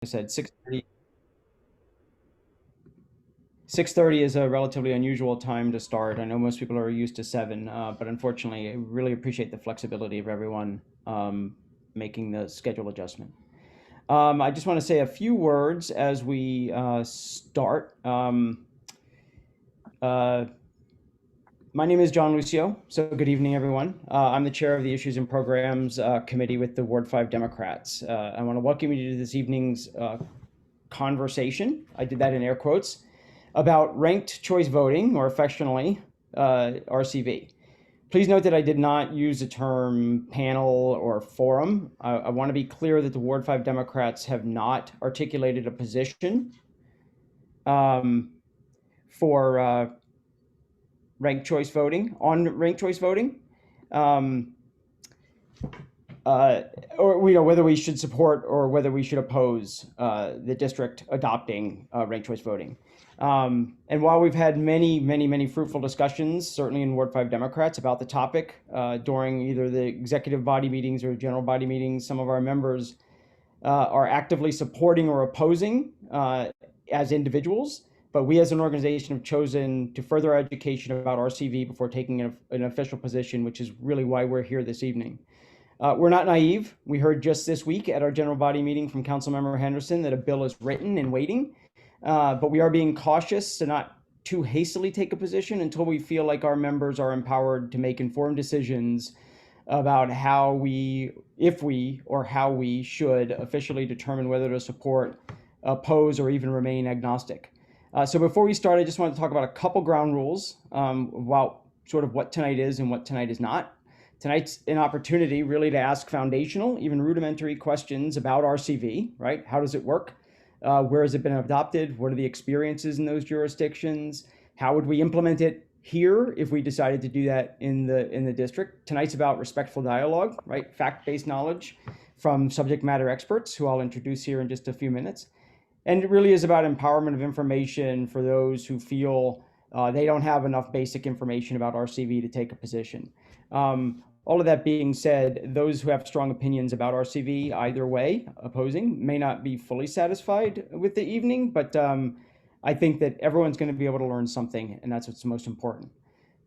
I said 6:30. 6:30 is a relatively unusual time to start. I know most people are used to 7, but unfortunately, I really appreciate the flexibility of everyone making the schedule adjustment. I just want to say a few words as we start. Uh, my name is John Lucio, so good evening, everyone. I'm the chair of the Issues and Programs Committee with the Ward 5 Democrats. I want to welcome you to this evening's conversation. I did that in air quotes about ranked choice voting, or affectionately RCV. Please note that I did not use the term panel or forum. I want to be clear that the Ward 5 Democrats have not articulated a position for ranked choice voting, on ranked choice voting. Or whether we should support or whether we should oppose the district adopting ranked choice voting. And while we've had many fruitful discussions, certainly in Ward 5 Democrats, about the topic during either the executive body meetings or general body meetings, some of our members are actively supporting or opposing as individuals. But we as an organization have chosen to further education about RCV before taking an official position, which is really why we're here this evening. We're not naive. We heard just this week at our general body meeting from Councilmember Henderson that a bill is written and waiting, but we are being cautious to not too hastily take a position until we feel like our members are empowered to make informed decisions about how we should officially determine whether to support, oppose, or even remain agnostic. So before we start, I just want to talk about a couple ground rules about sort of what tonight is and what tonight is not. Tonight's an opportunity really to ask foundational, even rudimentary questions about RCV, right? How does it work? Where has it been adopted? What are the experiences in those jurisdictions? How would we implement it here if we decided to do that in the district? Tonight's about respectful dialogue, right? Fact-based knowledge from subject matter experts, who I'll introduce here in just a few minutes. And it really is about empowerment of information for those who feel they don't have enough basic information about RCV to take a position. All of that being said, those who have strong opinions about RCV either way, opposing, may not be fully satisfied with the evening, but I think that everyone's going to be able to learn something, and that's what's most important.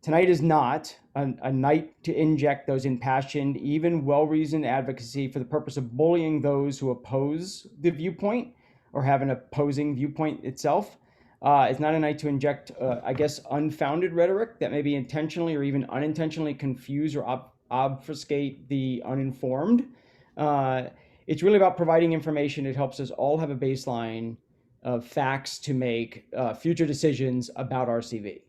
Tonight is not a night to inject those impassioned, even well-reasoned advocacy for the purpose of bullying those who oppose the viewpoint or have an opposing viewpoint itself. It's not a night to inject, unfounded rhetoric that may be intentionally or even unintentionally confuse or obfuscate the uninformed. It's really about providing information that helps us all have a baseline of facts to make future decisions about RCV.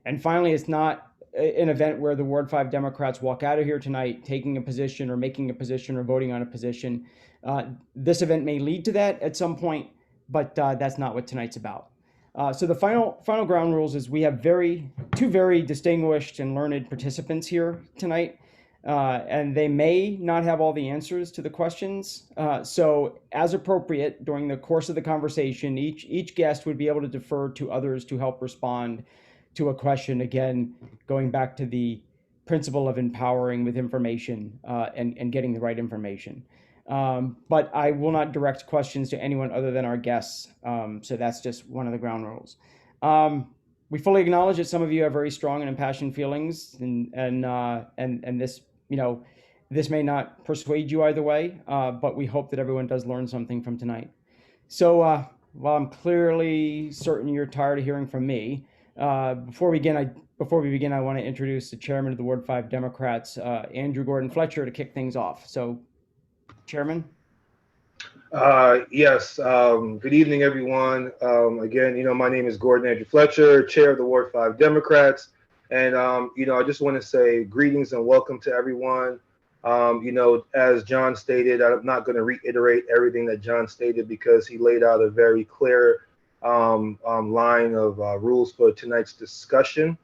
And finally, it's not an event where the Ward 5 Democrats walk out of here tonight taking a position or making a position or voting on a position. This event may lead to that at some point, but that's not what tonight's about. So the final ground rules is we have two very distinguished and learned participants here tonight, and they may not have all the answers to the questions. So as appropriate during the course of the conversation, each guest would be able to defer to others to help respond to a question. Again, going back to the principle of empowering with information and getting the right information. But I will not direct questions to anyone other than our guests. So that's just one of the ground rules. We fully acknowledge that some of you have very strong and impassioned feelings, and this may not persuade you either way, but we hope that everyone does learn something from tonight. So while I'm clearly certain you're tired of hearing from me, before we begin, I want to introduce the chairman of the Ward 5 Democrats, Andrew Gordon Fletcher, to kick things off. So, Chairman? Yes. Good evening, everyone. Again, my name is Gordon Andrew Fletcher, chair of the Ward 5 Democrats. And, I just want to say greetings and welcome to everyone. As John stated, I'm not going to reiterate everything that John stated because he laid out a very clear line of rules for tonight's discussion.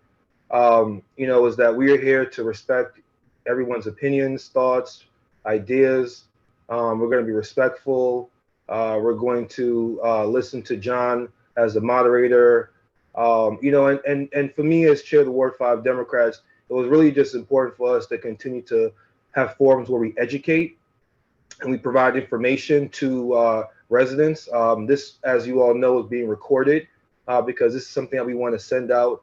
Is that we are here to respect everyone's opinions, thoughts, ideas. We're going to be respectful. We're going to listen to John as the moderator. And for me as chair of the Ward 5 Democrats, it was really just important for us to continue to have forums where we educate and we provide information to residents. This, as you all know, is being recorded because this is something that we want to send out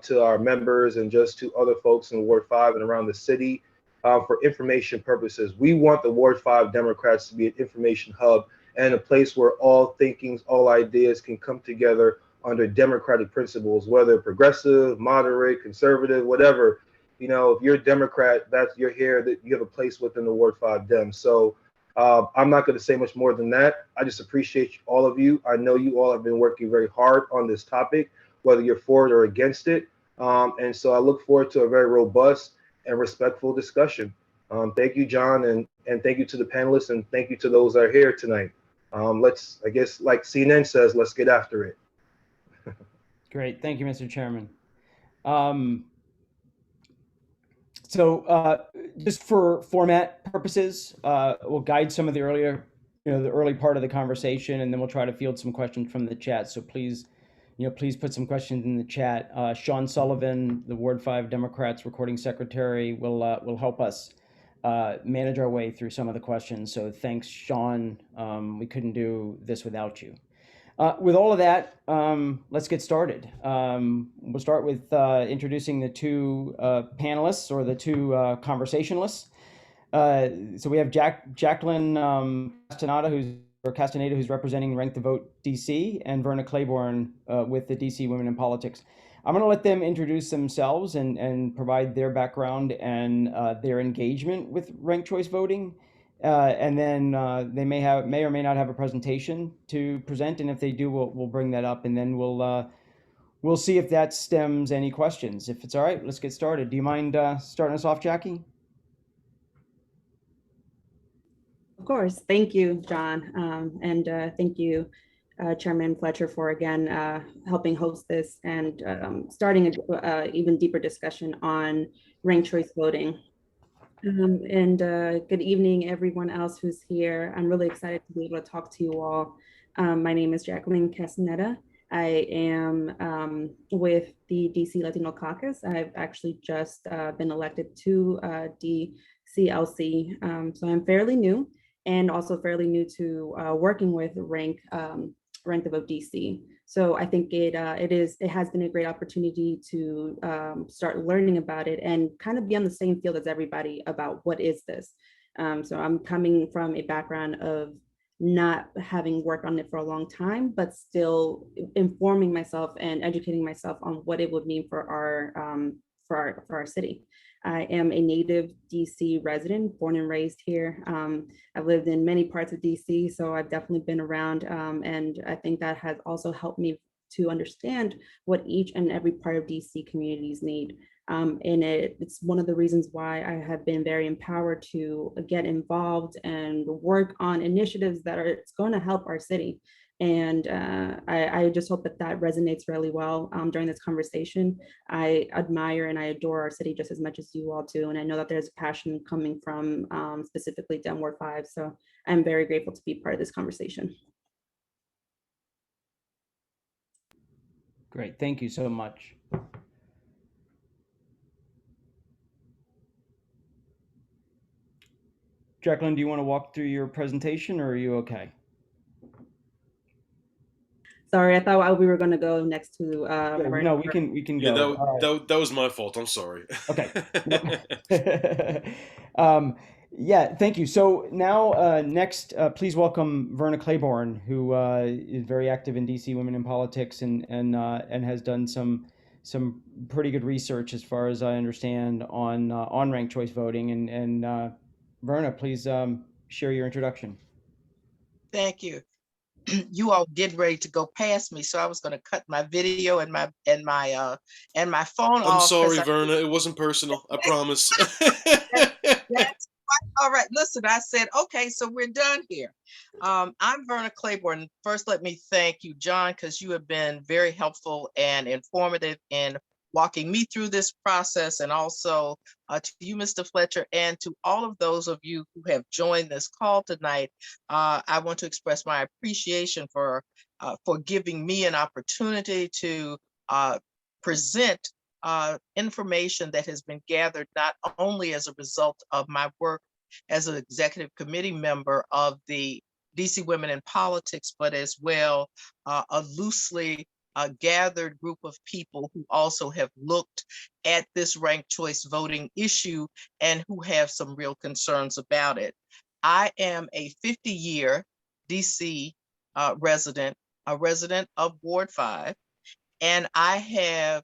to our members and just to other folks in Ward 5 and around the city for information purposes. We want the Ward 5 Democrats to be an information hub and a place where all thinkings, all ideas can come together under democratic principles, whether progressive, moderate, conservative, whatever. You know, if you're a Democrat, that's you're here, that you have a place within the Ward 5 Dem. So I'm not going to say much more than that. I just appreciate all of you. I know you all have been working very hard on this topic, whether you're for it or against it. And so I look forward to a very robust and respectful discussion. Thank you, John, and thank you to the panelists, and thank you to those that are here tonight. Let's, I guess, like CNN says, let's get after it. Great. Thank you, Mr. Chairman. So just for format purposes, we'll guide some of the earlier, the early part of the conversation, and then we'll try to field some questions from the chat. So please, please put some questions in the chat. Sean Sullivan, the Ward 5 Democrats recording secretary, will help us manage our way through some of the questions. So thanks, Sean. We couldn't do this without you. With all of that, let's get started. We'll start with introducing the two panelists, or the two conversationalists. So we have Jacqueline Castaneda, who's representing Rank the Vote DC, and Verna Claiborne with the DC Women in Politics. I'm going to let them introduce themselves and provide their background and their engagement with ranked choice voting. And then they may or may not have a presentation to present, and if they do, we'll bring that up, and then we'll see if that stems any questions. If it's all right, let's get started. Do you mind starting us off, Jackie? Of course. Thank you, John, and thank you, Chairman Fletcher, for again helping host this and starting an even deeper discussion on ranked choice voting. And good evening, everyone else who's here. I'm really excited to be able to talk to you all. My name is Jacqueline Castaneda. I am with the DC Latino Caucus. I've actually just been elected to DCLC, so I'm fairly new, and also fairly new to working with Rank the Vote DC. So I think it has been a great opportunity to start learning about it and kind of be on the same field as everybody about what is this. So I'm coming from a background of not having worked on it for a long time, but still informing myself and educating myself on what it would mean for our city. I am a native DC resident, born and raised here. I've lived in many parts of DC, so I've definitely been around, and I think that has also helped me to understand what each and every part of DC communities need. And it's one of the reasons why I have been very empowered to get involved and work on initiatives that are going to help our city. And I just hope that resonates really well during this conversation. I admire and I adore our city just as much as you all do. And I know that there's passion coming from specifically Dem Ward 5. So I'm very grateful to be part of this conversation. Great, thank you so much. Jacqueline, do you want to walk through your presentation, or are you okay? Sorry, I thought we were going to go next to. No, we can go. Yeah, that was my fault. I'm sorry. Okay. Yeah, thank you. So now, next, please welcome Verna Claiborne, who is very active in DC Women in Politics and has done some pretty good research, as far as I understand, on ranked choice voting. And Verna, please share your introduction. Thank you. You all getting ready to go past me, so I was going to cut my video and my phone off. I'm sorry, Verna. It wasn't personal. I promise. That's all right. Listen, I said, okay, so we're done here. I'm Verna Claiborne. First, let me thank you, John, because you have been very helpful and informative in walking me through this process, and also to you, Mr. Fletcher, and to all of those of you who have joined this call tonight. I want to express my appreciation for giving me an opportunity to present information that has been gathered not only as a result of my work as an executive committee member of the DC Women in Politics, but as well a loosely gathered group of people who also have looked at this ranked choice voting issue and who have some real concerns about it. I am a 50-year DC resident, a resident of Ward 5, and I have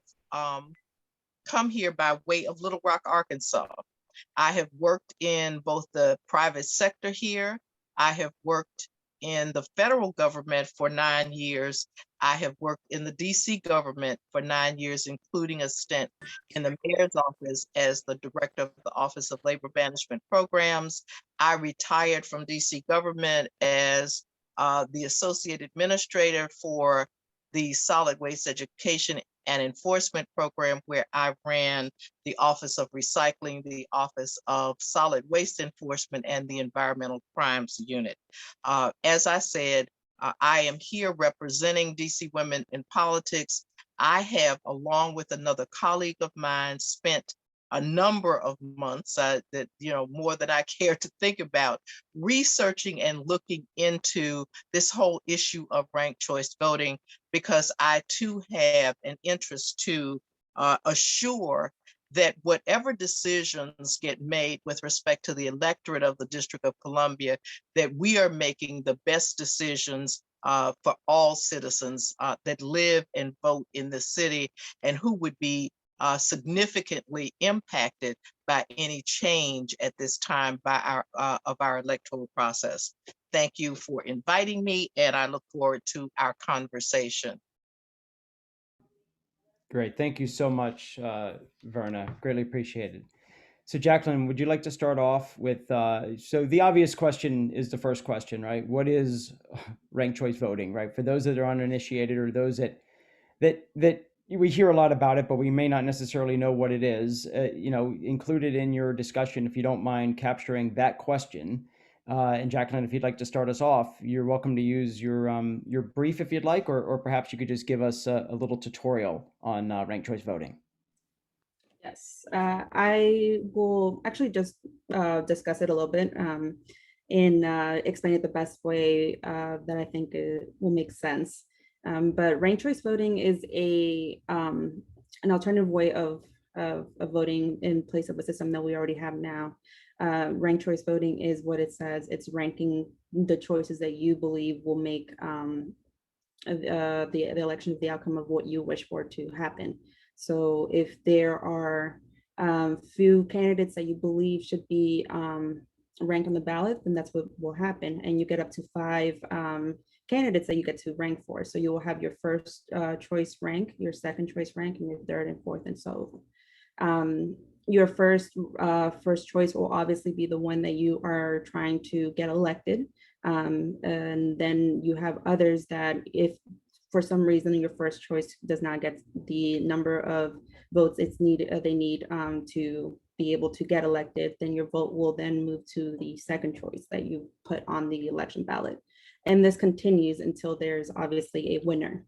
come here by way of Little Rock, Arkansas. I have worked in both the private sector here. I have worked in the federal government for 9 years. I have worked in the DC government for 9 years, including a stint in the mayor's office as the director of the Office of Labor Management Programs. I retired from DC government as the associate administrator for the Solid Waste Education and Enforcement Program, where I ran the Office of Recycling, the Office of Solid Waste Enforcement, and the Environmental Crimes Unit. As I said, I am here representing DC Women in Politics. I have, along with another colleague of mine, spent a number of months that, more than I care to think about, researching and looking into this whole issue of ranked choice voting, because I too have an interest to assure that whatever decisions get made with respect to the electorate of the District of Columbia, that we are making the best decisions for all citizens that live and vote in the city, and who would be significantly impacted by any change at this time by our electoral process. Thank you for inviting me, and I look forward to our conversation. Great. Thank you so much, Verna. Greatly appreciated. So Jacqueline, would you like to start off with, so the obvious question is the first question, right? What is ranked choice voting, right? For those that are uninitiated, or those that we hear a lot about it, but we may not necessarily know what it is, included in your discussion, if you don't mind capturing that question. And Jacqueline, if you'd like to start us off, you're welcome to use your brief if you'd like, or perhaps you could just give us a little tutorial on ranked choice voting. Yes, I will actually just discuss it a little bit and explain it the best way that I think will make sense. But ranked choice voting is an alternative way of voting in place of a system that we already have now. Ranked choice voting is what it says. It's ranking the choices that you believe will make the election the outcome of what you wish for to happen. So if there are few candidates that you believe should be ranked on the ballot, then that's what will happen. And you get up to 5 candidates that you get to rank for. So you will have your first choice rank, your second choice rank, and your third and fourth, and so your first choice will obviously be the one that you are trying to get elected. And then you have others that, if for some reason your first choice does not get the number of votes they need to be able to get elected, then your vote will then move to the second choice that you put on the election ballot. And this continues until there's obviously a winner.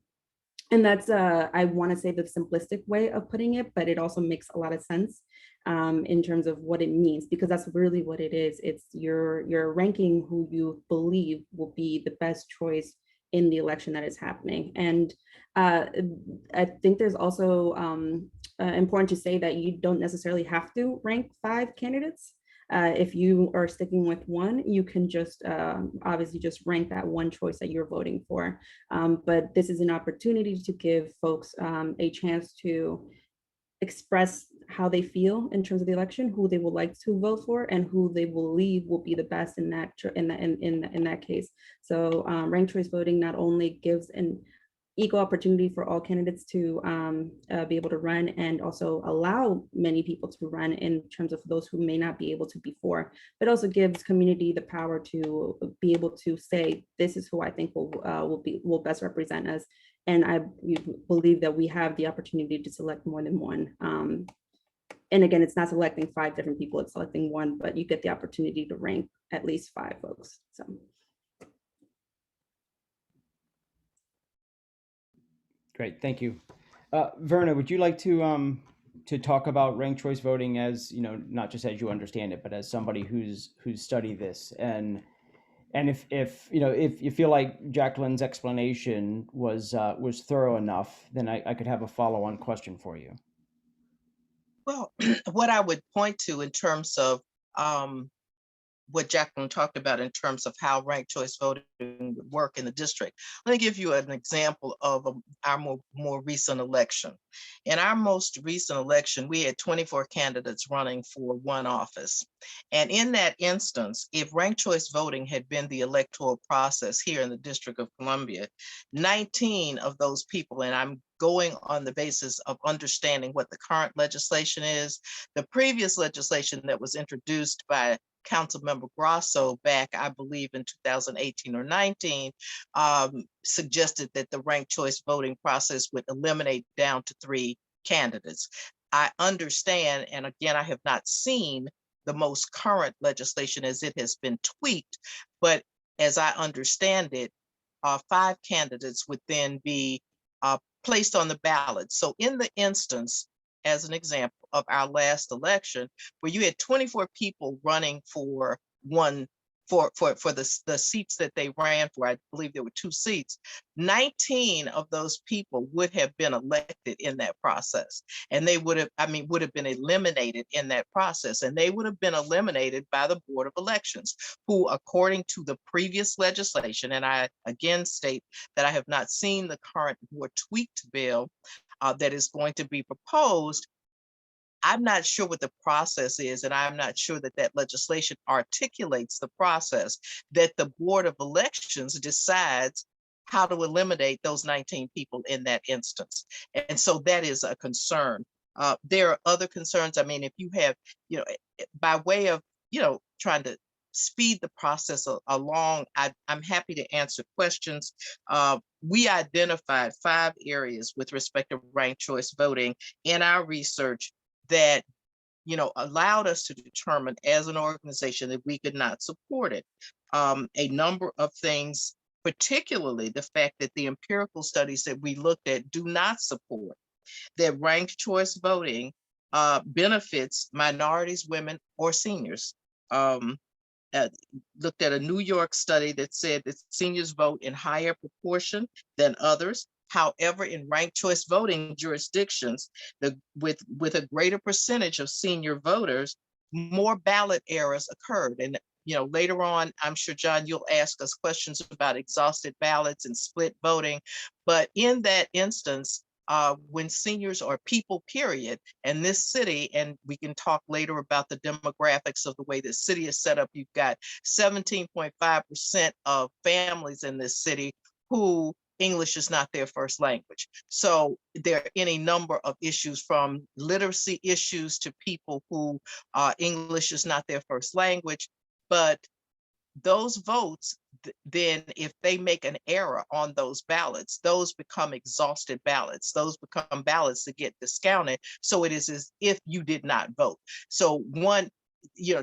And that's, I want to say, the simplistic way of putting it, but it also makes a lot of sense in terms of what it means, because that's really what it is. It's you're ranking who you believe will be the best choice in the election that is happening. And I think there's also important to say that you don't necessarily have to rank 5 candidates. If you are sticking with one, you can just obviously just rank that one choice that you're voting for. But this is an opportunity to give folks a chance to express how they feel in terms of the election, who they would like to vote for, and who they believe will be the best in that case. So ranked choice voting not only gives an equal opportunity for all candidates to be able to run, and also allow many people to run in terms of those who may not be able to before, but also gives community the power to be able to say, this is who I think will best represent us. And I believe that we have the opportunity to select more than one. And again, it's not selecting 5 different people, it's selecting one, but you get the opportunity to rank at least 5 folks. So. Great, thank you. Verna, would you like to talk about ranked choice voting, as not just as you understand it, but as somebody who's studied this, and And if you know if you feel like Jacqueline's explanation was thorough enough, then I could have a follow-on question for you. Well, what I would point to in terms of um, what Jacqueline talked about in terms of how ranked choice voting would work in the district. Let me give you an example of our more recent election. In our most recent election, we had 24 candidates running for one office. And in that instance, if ranked choice voting had been the electoral process here in the District of Columbia, 19 of those people, and I'm going on the basis of understanding what the current legislation is, the previous legislation that was introduced by Councilmember Grasso back, I believe, in 2018 or 19, suggested that the ranked choice voting process would eliminate down to 3 candidates. I understand, and again, I have not seen the most current legislation as it has been tweaked, but as I understand it, 5 candidates would then be placed on the ballot. So in the instance, as an example of our last election, where you had 24 people running for one for the seats that they ran for, I believe there were 2 seats, 19 of those people would have been elected in that process. And they would have been eliminated in that process. And they would have been eliminated by the Board of Elections, who, according to the previous legislation, and I again state that I have not seen the current more tweaked bill that is going to be proposed. I'm not sure what the process is, and I'm not sure that that legislation articulates the process that the Board of Elections decides how to eliminate those 19 people in that instance. And so that is a concern. There are other concerns. I mean, if you have, by way of, trying to speed the process along, I'm happy to answer questions. We identified 5 areas with respect to ranked choice voting in our research that allowed us to determine as an organization that we could not support it. A number of things, particularly the fact that the empirical studies that we looked at do not support that ranked choice voting benefits minorities, women, or seniors. Looked at a New York study that said that seniors vote in higher proportion than others. However, in ranked choice voting jurisdictions, with a greater percentage of senior voters, more ballot errors occurred. And later on, I'm sure, John, you'll ask us questions about exhausted ballots and split voting. But in that instance, when seniors are people, period, and this city, and we can talk later about the demographics of the way the city is set up, you've got 17.5% of families in this city who English is not their first language. So there are any number of issues, from literacy issues to people who English is not their first language. But those votes, then if they make an error on those ballots, those become exhausted ballots. Those become ballots that get discounted. So it is as if you did not vote. So one,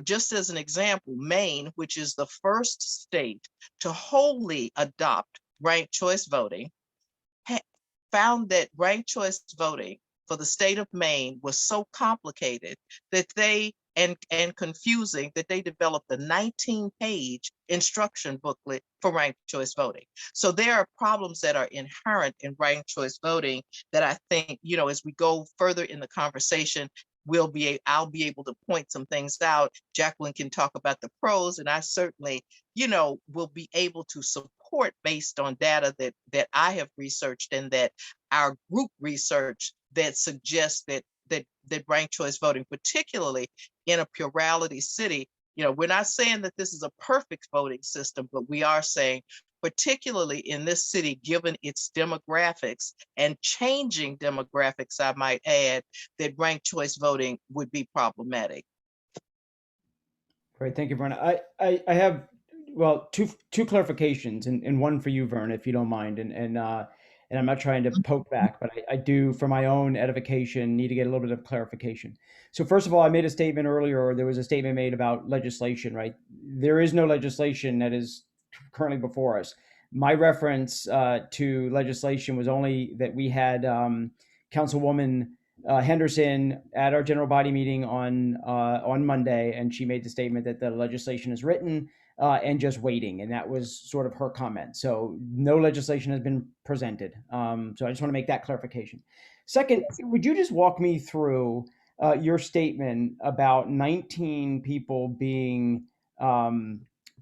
just as an example, Maine, which is the first state to wholly adopt ranked choice voting, found that ranked choice voting for the state of Maine was so complicated that they and confusing that they developed a 19-page instruction booklet for ranked choice voting. So there are problems that are inherent in ranked choice voting that I think, as we go further in the conversation, I'll be able to point some things out. Jacqueline can talk about the pros, and I certainly, will be able to support based on data that I have researched and that our group research that suggests that ranked choice voting, particularly in a plurality city, we're not saying that this is a perfect voting system, but we are saying, particularly in this city, given its demographics and changing demographics, I might add, that ranked choice voting would be problematic. Great, thank you, Verna. I have, well, two clarifications, and one for you, Verna, if you don't mind. And I'm not trying to poke back, but I do, for my own edification, need to get a little bit of clarification. So first of all, I made a statement earlier, or there was a statement made about legislation, right? There is no legislation that is currently before us. My reference to legislation was only that we had Councilwoman Henderson at our general body meeting on Monday, and she made the statement that the legislation is written. and just waiting. And that was sort of her comment. So no legislation has been presented. So I just want to make that clarification. Second, would you just walk me through your statement about 19 people being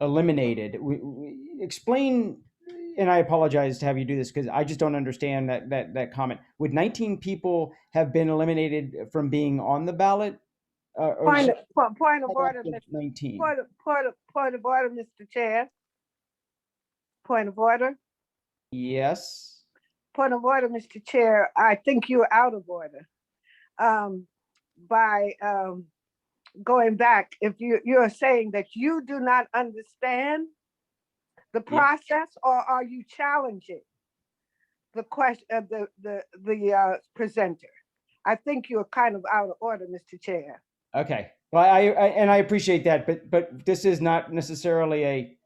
eliminated? Explain, and I apologize to have you do this because I just don't understand that comment. Would 19 people have been eliminated from being on the ballot? Or Point of order, 19? point of order, Mr. Chair. Point of order. Yes. Point of order, Mr. Chair. I think you're out of order. By going back, if you're saying that you do not understand the process, or are you challenging the question of the presenter? I think you're kind of out of order, Mr. Chair. Okay. Well, I appreciate that, but this is not necessarily a.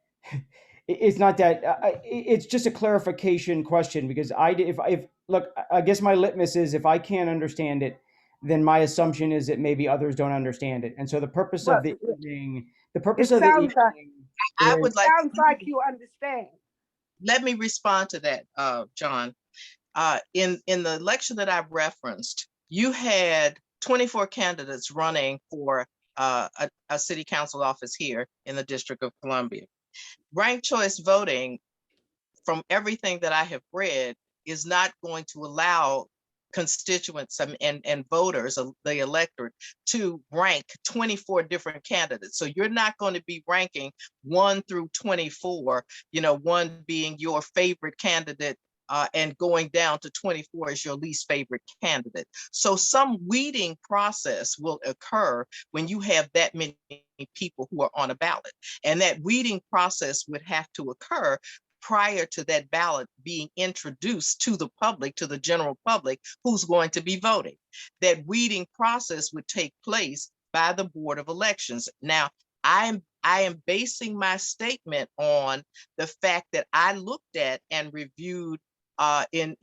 It's not that. It's just a clarification question because if look, I guess my litmus is if I can't understand it, then my assumption is that maybe others don't understand it, and so the purpose of the evening, I would like. Sounds like you understand. Let me respond to that, John. In the election that I referenced, you had 24 candidates running for a city council office here in the District of Columbia. Ranked choice voting, from everything that I have read, is not going to allow constituents and voters, the electorate, to rank 24 different candidates. So you're not going to be ranking 1 through 24, 1 being your favorite candidate and going down to 24 as your least favorite candidate. So some weeding process will occur when you have that many people who are on a ballot. And that weeding process would have to occur prior to that ballot being introduced to the public, to the general public who's going to be voting. That weeding process would take place by the Board of Elections. Now, I am basing my statement on the fact that I looked at and reviewed in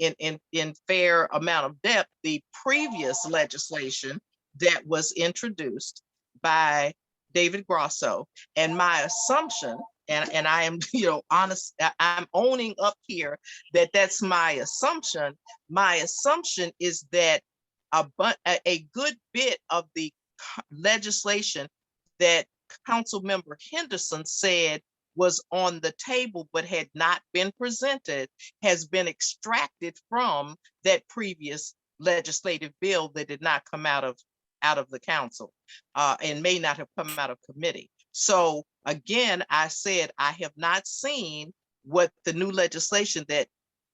fair amount of depth the previous legislation that was introduced by David Grosso, and my assumption, and I am honest, I'm owning up here that that's my assumption. My assumption is that a good bit of the legislation that Councilmember Henderson said was on the table but had not been presented has been extracted from that previous legislative bill that did not come out of the council and may not have come out of committee. So again, I said I have not seen what the new legislation that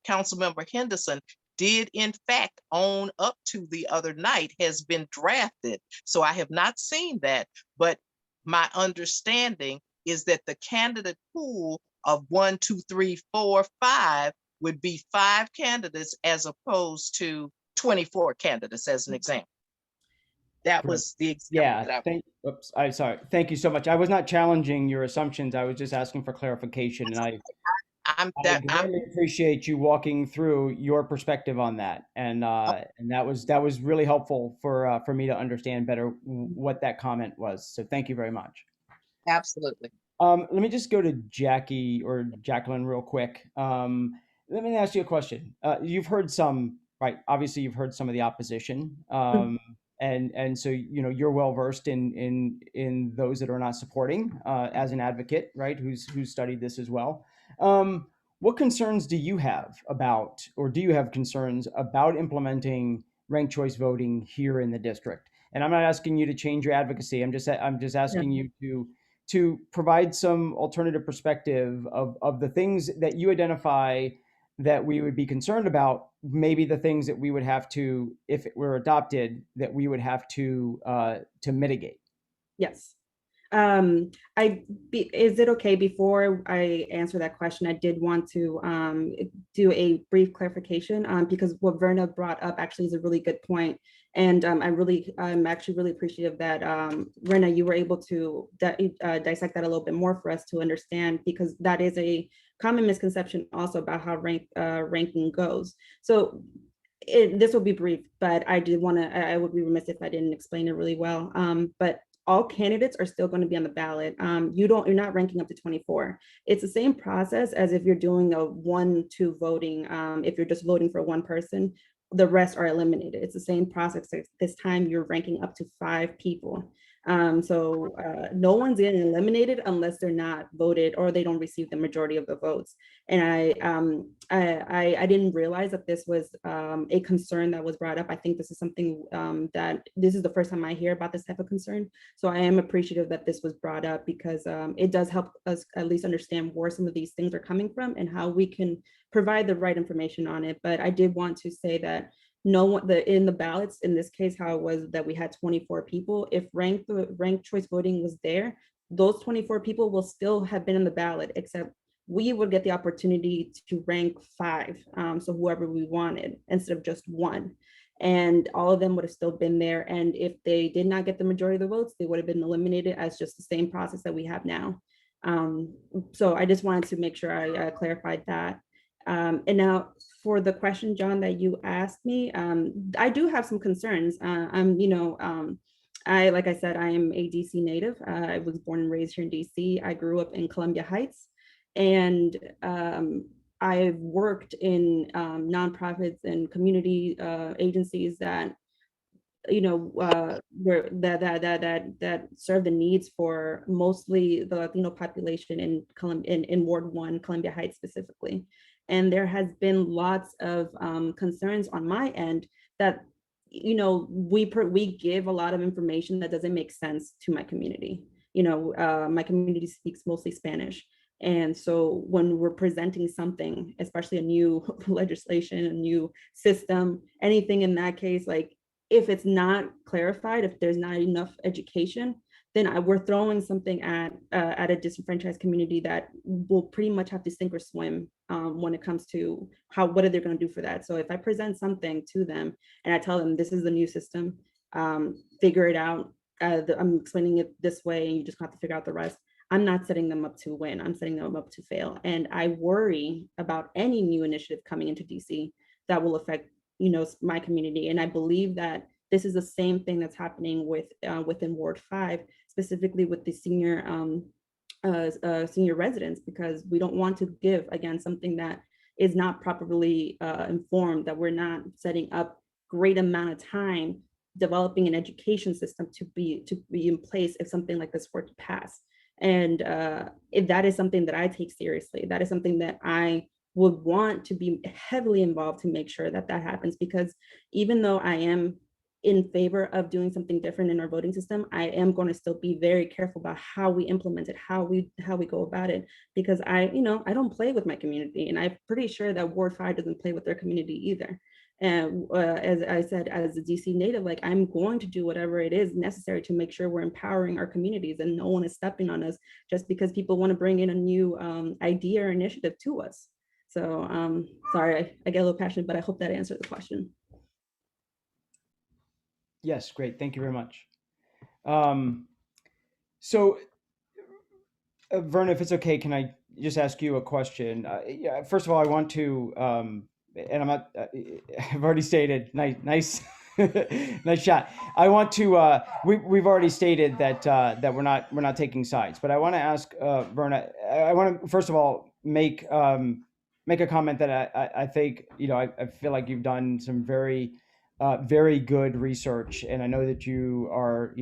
Councilmember Henderson did in fact own up to the other night has been drafted. So I have not seen that, but my understanding is that the candidate pool of 1, 2, 3, 4, 5 would be 5 candidates as opposed to 24 candidates, as an example. That was the example. I'm sorry. Thank you so much. I was not challenging your assumptions. I was just asking for clarification, and I really appreciate you walking through your perspective on that, and that was really helpful for me to understand better what that comment was. So thank you very much. Absolutely. Let me just go to Jackie or Jacqueline real quick. Let me ask you a question. You've heard some, right? Obviously, you've heard some of the opposition, and so you're well versed in those that are not supporting as an advocate, right? Who's studied this as well. What concerns do you have about, or do you have concerns about implementing ranked choice voting here in the district? And I'm not asking you to change your advocacy. I'm just asking you to provide some alternative perspective of the things that you identify that we would be concerned about, maybe the things that we would have to, if it were adopted, that we would have to mitigate. Yes. Is it okay, before I answer that question, I did want to do a brief clarification because what Verna brought up actually is a really good point. And I'm actually really appreciative that Verna, you were able to dissect that a little bit more for us to understand, because that is a common misconception also about how ranking goes. So this will be brief, but I would be remiss if I didn't explain it really well. But all candidates are still going to be on the ballot. You're not ranking up to 24. It's the same process as if you're doing a 1-2 voting. If you're just voting for one person, the rest are eliminated. It's the same process. This time you're ranking up to 5 people. So no one's getting eliminated unless they're not voted or they don't receive the majority of the votes. And I didn't realize that this was a concern that was brought up. I think this is something that this is the first time I hear about this type of concern. So I am appreciative that this was brought up because it does help us at least understand where some of these things are coming from and how we can provide the right information on it. But I did want to say that no one in the ballots in this case, how it was that we had 24 people. If ranked choice voting was there, those 24 people will still have been in the ballot, except we would get the opportunity to rank 5, so whoever we wanted instead of just 1, and all of them would have still been there. And if they did not get the majority of the votes, they would have been eliminated as just the same process that we have now. So I just wanted to make sure I clarified that. And now for the question, John, that you asked me, I do have some concerns. Like I said, I am a DC native. I was born and raised here in DC. I grew up in Columbia Heights, and I've worked in nonprofits and community agencies that that serve the needs for mostly the Latino population in Ward 1, Columbia Heights specifically. And there has been lots of concerns on my end that we give a lot of information that doesn't make sense to my community. My community speaks mostly Spanish. And so when we're presenting something, especially a new legislation, a new system, anything in that case, like if it's not clarified, if there's not enough education, then we're throwing something at a disenfranchised community that will pretty much have to sink or swim when it comes to what are they going to do for that. So if I present something to them and I tell them this is the new system, figure it out. I'm explaining it this way, and you just have to figure out the rest. I'm not setting them up to win. I'm setting them up to fail. And I worry about any new initiative coming into DC that will affect my community. And I believe that this is the same thing that's happening within Ward 5, specifically with the senior residents, because we don't want to give, again, something that is not properly informed, that we're not setting up great amount of time developing an education system to be in place if something like this were to pass. And if that is something that I take seriously, that is something that I would want to be heavily involved to make sure that happens, because even though I am in favor of doing something different in our voting system, I am going to still be very careful about how we implement it, how we go about it, because I don't play with my community, and I'm pretty sure that Ward 5 doesn't play with their community either. And as I said, as a DC native, like I'm going to do whatever it is necessary to make sure we're empowering our communities and no one is stepping on us just because people want to bring in a new idea or initiative to us. So sorry, I get a little passionate, but I hope that answered the question. Yes, great. Thank you very much. So, Verna, if it's okay, can I just ask you a question? Yeah, first of all, I want to, and I'm not, I've already stated, nice, nice shot. I want to, we've already stated that we're not taking sides, but I want to ask Verna, I want to, first of all, make a comment that I think, I feel like you've done some very good research, and I know that you are,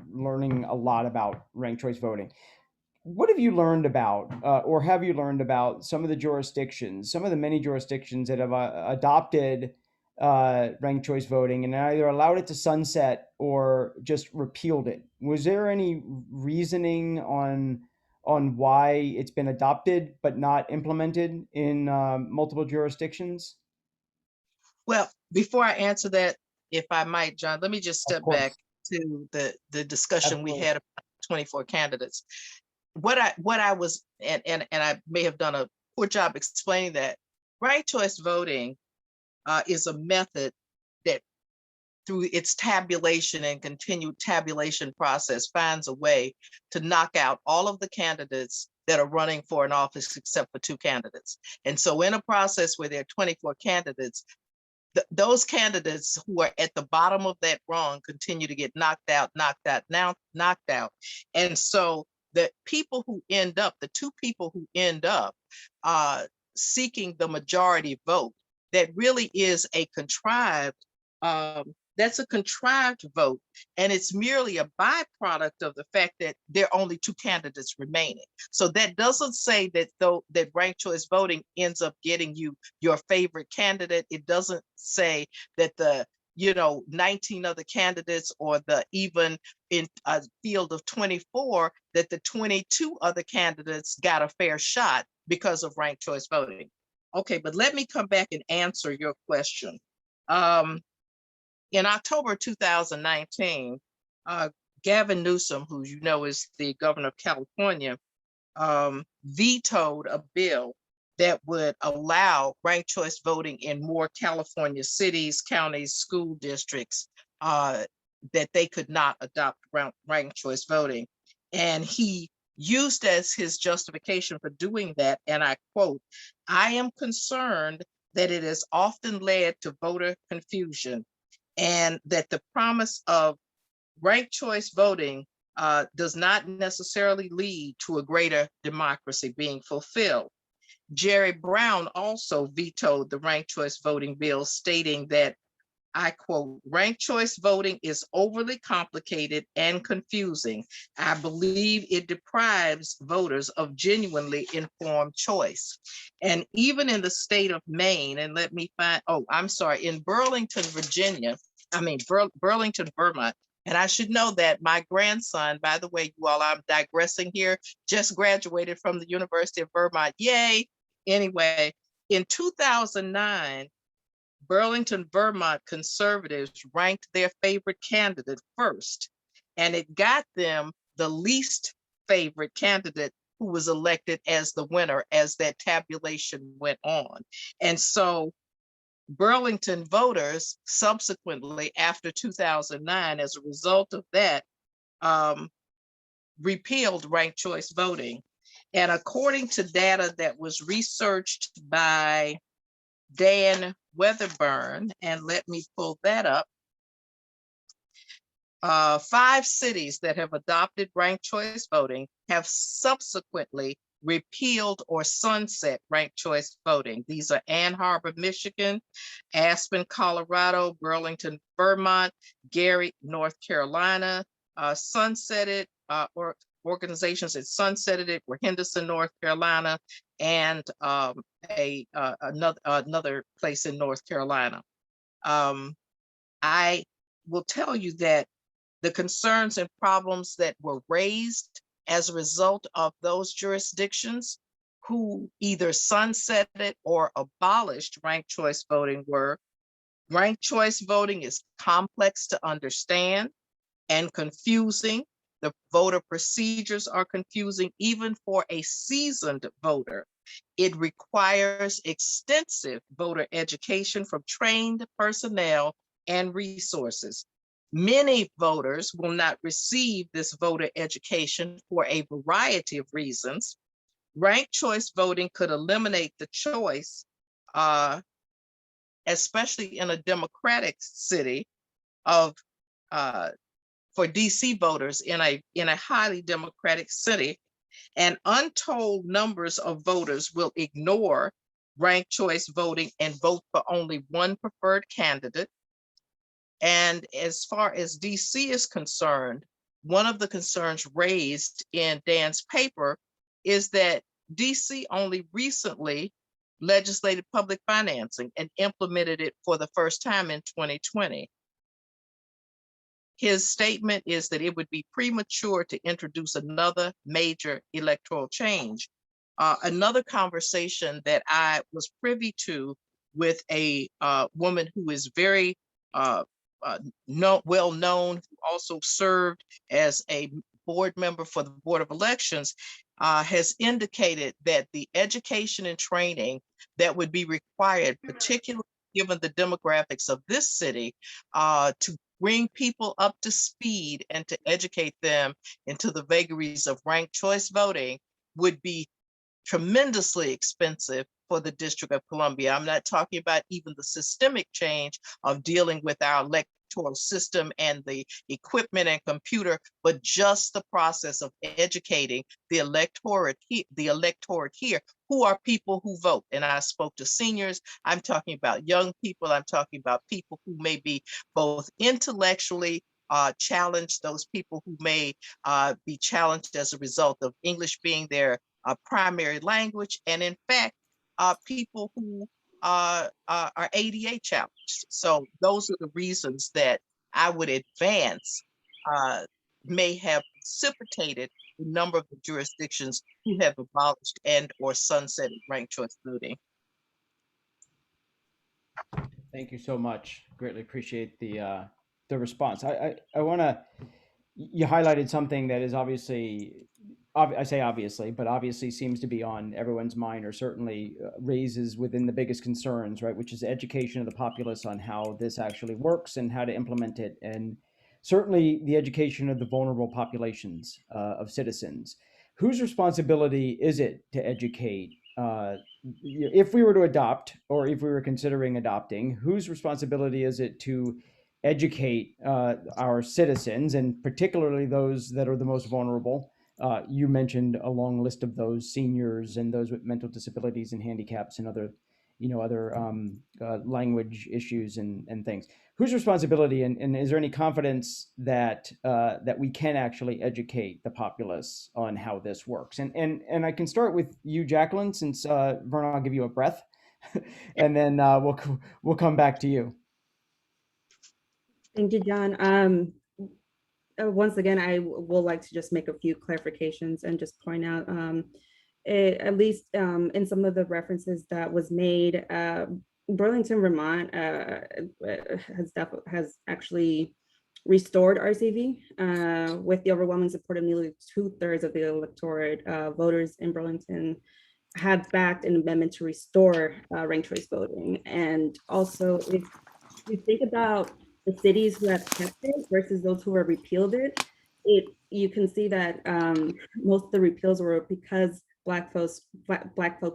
learning a lot about ranked choice voting. What have you learned about, or have you learned about some of the many jurisdictions that have adopted ranked choice voting and either allowed it to sunset or just repealed it? Was there any reasoning on why it's been adopted but not implemented in multiple jurisdictions? Well, before I answer that, if I might, John, let me just step back to the discussion we had about 24 candidates. What I was, and I may have done a poor job explaining that, ranked choice voting is a method that through its tabulation and continued tabulation process finds a way to knock out all of the candidates that are running for an office except for 2 candidates. And so in a process where there are 24 candidates, those candidates who are at the bottom of that rung continue to get knocked out, knocked out. And so the people who end up, the two people who end up seeking the majority vote, that really is a contrived, that's a contrived vote. And it's merely a byproduct of the fact that there are only two candidates remaining. So that doesn't say that that ranked choice voting ends up getting you your favorite candidate. It doesn't say that the 19 other candidates, or the even in a field of 24, that the 22 other candidates got a fair shot because of ranked choice voting. Okay, but let me come back and answer your question. In October 2019, Gavin Newsom, who you know is the governor of California, vetoed a bill that would allow ranked choice voting in more California cities, counties, school districts, that they could not adopt ranked choice voting. And he used as his justification for doing that, and I quote, "I am concerned that it has often led to voter confusion, and that the promise of ranked choice voting does not necessarily lead to a greater democracy being fulfilled." Jerry Brown also vetoed the ranked choice voting bill, stating that, I quote, "Ranked choice voting is overly complicated and confusing. I believe it deprives voters of genuinely informed choice." And even in the state of Maine, and let me find, in Burlington, Burlington, Vermont. And I should know that my grandson, by the way, you all, I'm digressing here, just graduated from the University of Vermont. Yay. Anyway, in 2009, Burlington, Vermont conservatives ranked their favorite candidate first, and it got them the least favorite candidate who was elected as the winner as that tabulation went on. And so Burlington voters subsequently, after 2009, as a result of that, repealed ranked choice voting. And according to data that was researched by Dan Weatherburn, and let me pull that up, 5 cities that have adopted ranked choice voting have subsequently repealed or sunset ranked choice voting. These are Ann Arbor, Michigan, Aspen, Colorado, Burlington, Vermont, Gary, North Carolina. Sunsetted or organizations that sunsetted it were Henderson, North Carolina, and another place in North Carolina. I will tell you that the concerns and problems that were raised as a result of those jurisdictions who either sunsetted or abolished ranked choice voting were: ranked choice voting is complex to understand and confusing. The voter procedures are confusing even for a seasoned voter. It requires extensive voter education from trained personnel and resources. Many voters will not receive this voter education for a variety of reasons. Ranked choice voting could eliminate the choice, especially in a Democratic city, of for DC voters in a highly Democratic city. And untold numbers of voters will ignore ranked choice voting and vote for only one preferred candidate. And as far as DC is concerned, one of the concerns raised in Dan's paper is that DC only recently legislated public financing and implemented it for the first time in 2020. His statement is that it would be premature to introduce another major electoral change. Another conversation that I was privy to with a woman who is very well known, who also served as a board member for the Board of Elections, has indicated that the education and training that would be required, particularly given the demographics of this city, to bring people up to speed and to educate them into the vagaries of ranked choice voting, would be tremendously expensive for the District of Columbia. I'm not talking about even the systemic change of dealing with our electoral system and the equipment and computer, but just the process of educating the electorate here, who are people who vote. And I spoke to seniors. I'm talking about young people. I'm talking about people who may be both intellectually challenged, those people who may be challenged as a result of English being their primary language, and in fact, people who are ADA challenged. So those are the reasons that I would advance may have precipitated the number of the jurisdictions who have abolished and or sunsetted ranked choice voting. Thank you so much. Greatly appreciate the response. I want to, you highlighted something that is obviously, I say obviously, but obviously seems to be on everyone's mind, or certainly raises within the biggest concerns, right? Which is education of the populace on how this actually works and how to implement it, and certainly the education of the vulnerable populations of citizens. Whose responsibility is it to educate? If we were to adopt, or if we were considering adopting, whose responsibility is it to educate our citizens, and particularly those that are the most vulnerable? You mentioned a long list of those: seniors and those with mental disabilities and handicaps and other, language issues and things. Whose responsibility, and is there any confidence that that we can actually educate the populace on how this works? And I can start with you, Jacqueline, since Vernon, I'll give you a breath, and then we'll come back to you. Thank you, John. Once again, I will like to just make a few clarifications and just point out, at least in some of the references that was made, Burlington, Vermont has actually restored RCV with the overwhelming support of nearly 2/3 of the electorate. Voters in Burlington have backed an amendment to restore ranked choice voting. And also, if you think about the cities who have kept it versus those who have repealed it, you can see that most of the repeals were because Black folks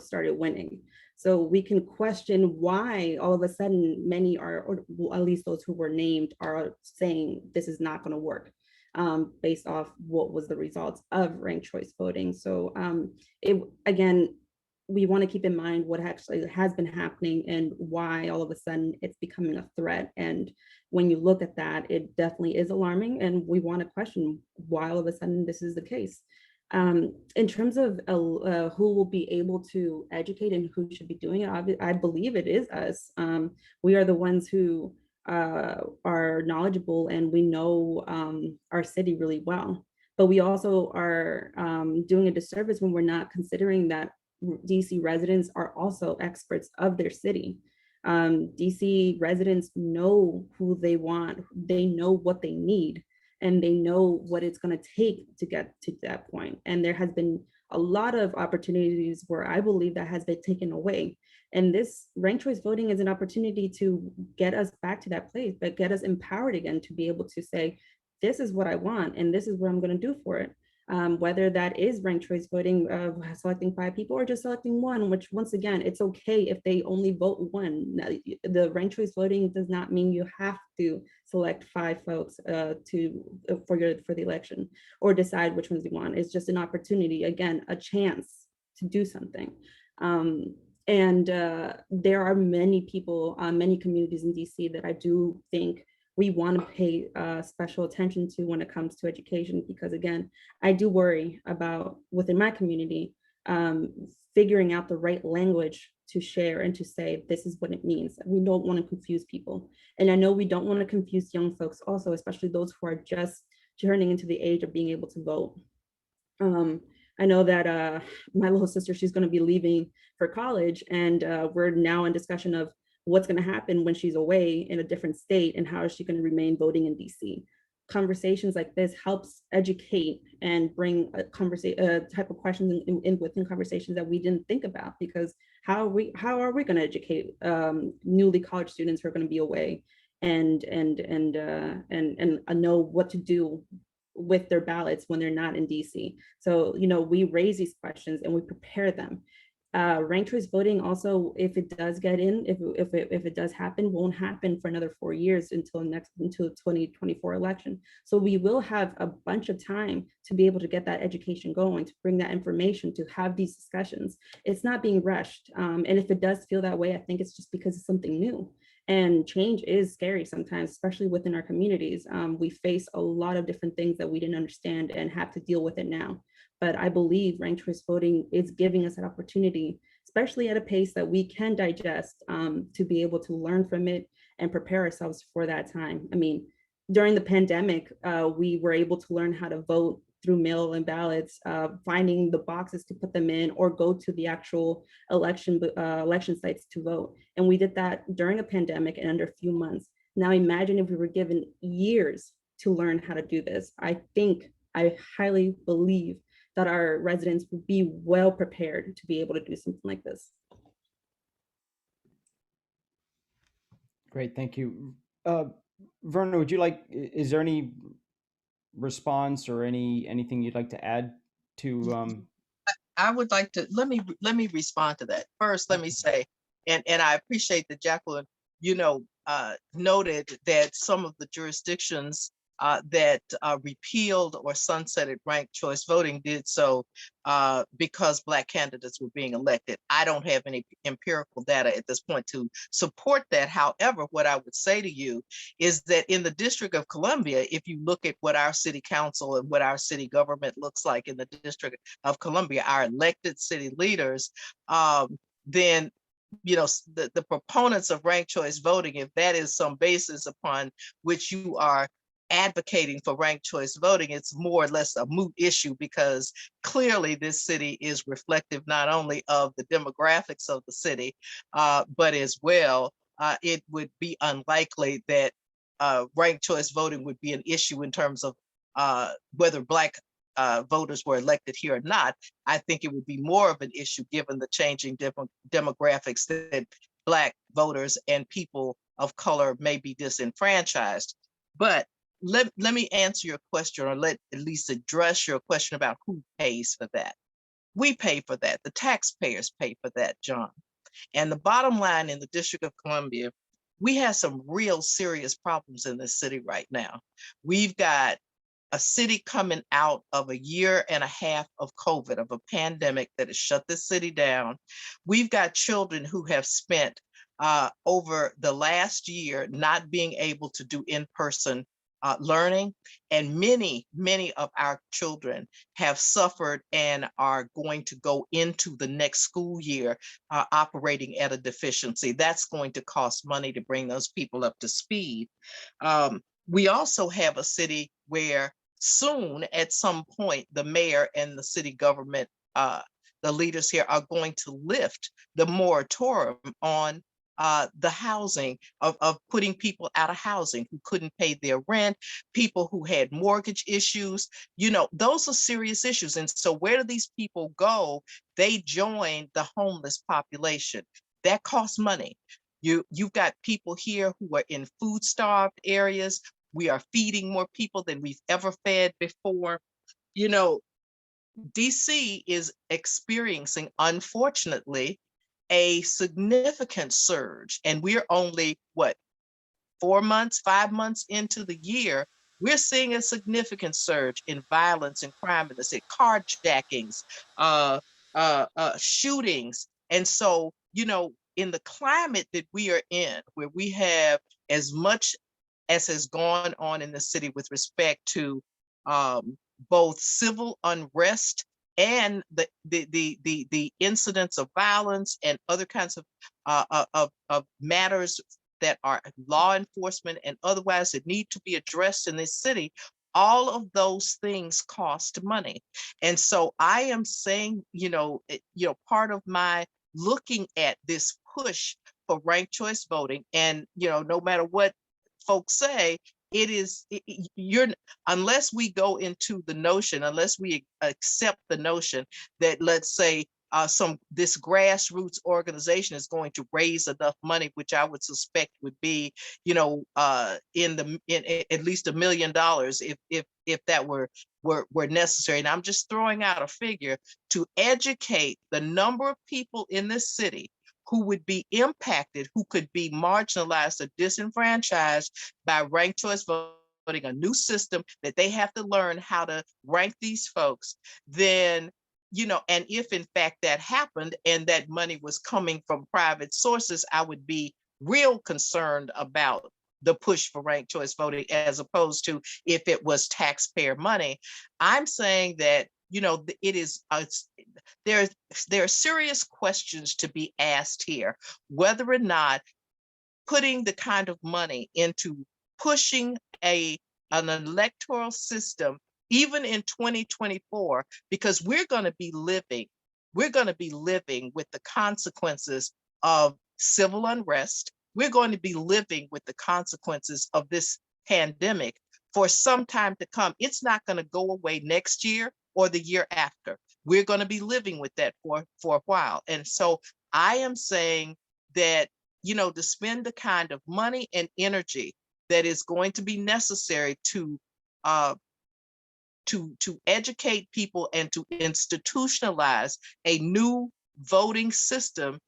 started winning. So we can question why all of a sudden many are, or at least those who were named, are saying this is not going to work based off what was the results of ranked choice voting. So again, we want to keep in mind what actually has been happening and why all of a sudden it's becoming a threat. And when you look at that, it definitely is alarming, and we want to question why all of a sudden this is the case. In terms of who will be able to educate and who should be doing it, I believe it is us. We are the ones who are knowledgeable, and we know our city really well. But we also are doing a disservice when we're not considering that DC residents are also experts of their city. DC residents know who they want, they know what they need, and they know what it's going to take to get to that point. And there has been a lot of opportunities where I believe that has been taken away. And this ranked choice voting is an opportunity to get us back to that place, but get us empowered again to be able to say, this is what I want, and this is what I'm going to do for it. Whether that is ranked choice voting, selecting 5 people or just selecting one, which once again, it's okay if they only vote one. Now, the ranked choice voting does not mean you have to select 5 folks for the election or decide which ones you want. It's just an opportunity, again, a chance to do something. And there are many people, many communities in DC that I do think we want to pay special attention to when it comes to education, because again, I do worry about within my community, figuring out the right language to share and to say, this is what it means. We don't want to confuse people. And I know we don't want to confuse young folks also, especially those who are just turning into the age of being able to vote. I know that my little sister, she's going to be leaving for college, and we're now in discussion of what's going to happen when she's away in a different state, and how is she going to remain voting in DC. Conversations like this helps educate and bring a type of questions in within conversations that we didn't think about, because how are we going to educate newly college students who are going to be away and know what to do with their ballots when they're not in DC. So, we raise these questions and we prepare them. Ranked choice voting also, if it does get in, if it does happen, won't happen for another 4 years until 2024 election. So we will have a bunch of time to be able to get that education going, to bring that information, to have these discussions. It's not being rushed. And if it does feel that way, I think it's just because it's something new. And change is scary sometimes, especially within our communities. We face a lot of different things that we didn't understand and have to deal with it now. But I believe ranked choice voting is giving us an opportunity, especially at a pace that we can digest, to be able to learn from it and prepare ourselves for that time. I mean, during the pandemic, we were able to learn how to vote through mail-in ballots, finding the boxes to put them in, or go to the actual election sites to vote. And we did that during a pandemic in under a few months. Now imagine if we were given years to learn how to do this. I highly believe that our residents will be well prepared to be able to do something like this. Great, thank you. Verna, would you like, is there any response or anything you'd like to add to? I would like to, let me respond to that. First, let me say, and I appreciate that Jacqueline, noted that some of the jurisdictions that repealed or sunsetted ranked choice voting did so because Black candidates were being elected. I don't have any empirical data at this point to support that. However, what I would say to you is that in the District of Columbia, if you look at what our city council and what our city government looks like in the District of Columbia, our elected city leaders, then the proponents of ranked choice voting, if that is some basis upon which you are advocating for ranked choice voting, it's more or less a moot issue, because clearly this city is reflective not only of the demographics of the city, but as well, it would be unlikely that ranked choice voting would be an issue in terms of whether Black voters were elected here or not. I think it would be more of an issue given the changing demographics that Black voters and people of color may be disenfranchised. But let me answer your question, or let at least address your question about who pays for that. We pay for that. The taxpayers pay for that, John. And the bottom line, in the District of Columbia, we have some real serious problems in this city right now. We've got a city coming out of a year and a half of COVID, of a pandemic that has shut this city down. We've got children who have spent over the last year not being able to do in-person learning, and many of our children have suffered and are going to go into the next school year operating at a deficiency. That's going to cost money to bring those people up to speed. We also have a city where soon, at some point, the mayor and the city government, the leaders here, are going to lift the moratorium on the housing, of putting people out of housing who couldn't pay their rent, people who had mortgage issues. Those are serious issues. And so where do these people go? They join the homeless population. That costs money. You've got people here who are in food-starved areas. We are feeding more people than we've ever fed before. DC is experiencing, unfortunately, a significant surge, and we're only, 5 months into the year. We're seeing a significant surge in violence and crime in the city, carjackings, shootings. And so, in the climate that we are in, where we have as much as has gone on in the city with respect to both civil unrest and the incidents of violence and other kinds of matters that are law enforcement and otherwise that need to be addressed in this city, all of those things cost money. And so I am saying, part of my looking at this push for ranked choice voting, and no matter what folks say, unless we go into the notion, unless we accept the notion that, let's say, this grassroots organization is going to raise enough money, which I would suspect would be, in at least $1 million if that were necessary. And I'm just throwing out a figure to educate the number of people in this city who would be impacted, who could be marginalized or disenfranchised by ranked choice voting, a new system that they have to learn how to rank these folks. Then, and if in fact that happened and that money was coming from private sources, I would be real concerned about the push for ranked choice voting, as opposed to if it was taxpayer money. I'm saying that, it is, there are serious questions to be asked here, whether or not putting the kind of money into pushing an electoral system, even in 2024, because we're going to be living with the consequences of civil unrest. We're going to be living with the consequences of this pandemic for some time to come. It's not going to go away next year or the year after. We're going to be living with that for a while. And so I am saying that, to spend the kind of money and energy that is going to be necessary to educate people and to institutionalize a new voting system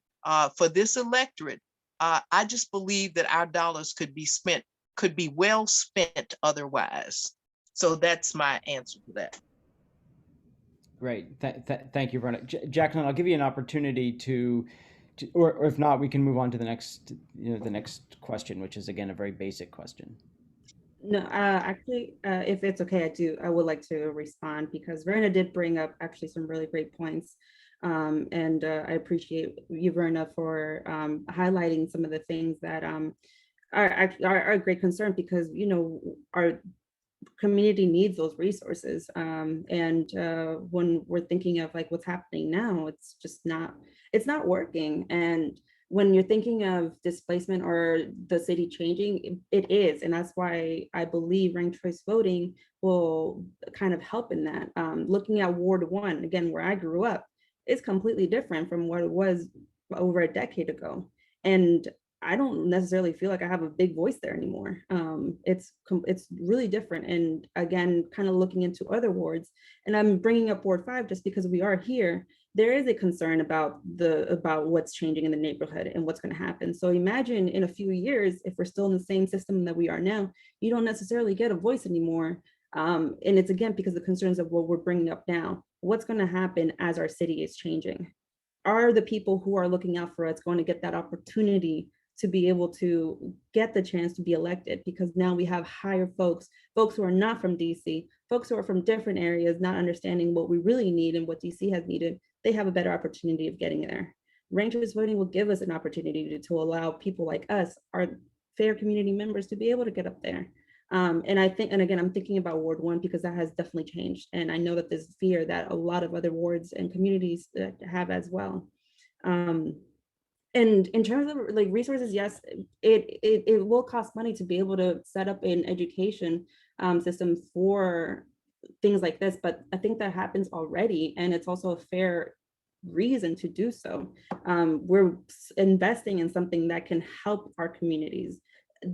for this electorate, I just believe that our dollars could be well spent otherwise. So that's my answer to that. Great. Thank you, Verna. Jacqueline, I'll give you an opportunity or if not, we can move on to the next question, which is again a very basic question. No, actually, if it's okay, I would like to respond, because Verna did bring up actually some really great points. And I appreciate you, Verna, for highlighting some of the things that are a great concern, because, our community needs those resources. And when we're thinking of like what's happening now, it's not working. And when you're thinking of displacement or the city changing, it is. And that's why I believe ranked choice voting will kind of help in that. Looking at Ward 1, again, where I grew up, is completely different from what it was over a decade ago. And I don't necessarily feel like I have a big voice there anymore. It's really different. And again, kind of looking into other wards, and I'm bringing up Ward 5 just because we are here. There is a concern about what's changing in the neighborhood and what's going to happen. So imagine in a few years, if we're still in the same system that we are now, you don't necessarily get a voice anymore. And it's again because the concerns of what we're bringing up now. What's going to happen as our city is changing? Are the people who are looking out for us going to get that opportunity to be able to get the chance to be elected? Because now we have higher folks who are not from DC, folks who are from different areas, not understanding what we really need and what DC has needed. They have a better opportunity of getting there. Ranked choice voting will give us an opportunity to allow people like us, our fair community members, to be able to get up there. And I think, and again, I'm thinking about Ward 1 because that has definitely changed. And I know that there's fear that a lot of other wards and communities have as well. And in terms of like resources, yes, it will cost money to be able to set up an education system for things like this, but I think that happens already, and it's also a fair reason to do so. We're investing in something that can help our communities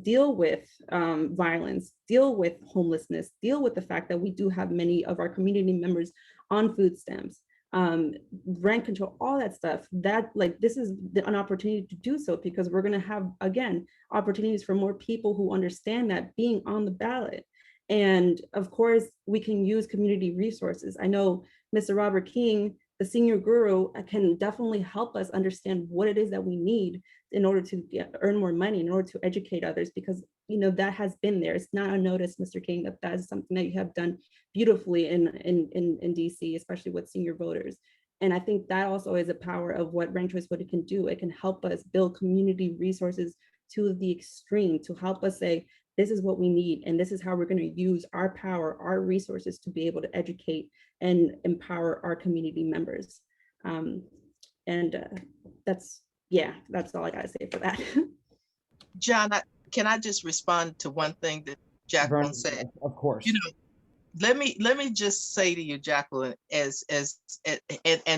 deal with violence, deal with homelessness, deal with the fact that we do have many of our community members on food stamps, rent control, all that stuff. That this is an opportunity to do so, because we're going to have, again, opportunities for more people who understand that being on the ballot. And of course, we can use community resources. I know Mr. Robert King, the senior guru, can definitely help us understand what it is that we need in order to earn more money, in order to educate others, because that has been there. It's not unnoticed, Mr. King, that is something that you have done beautifully in DC, especially with senior voters. And I think that also is a power of what ranked choice voting can do. It can help us build community resources to the extreme, to help us say, this is what we need, and this is how we're going to use our power, our resources, to be able to educate and empower our community members. That's all I got to say for that. John, can I just respond to one thing that Jacqueline said? Of course. Let me just say to you, Jacqueline, and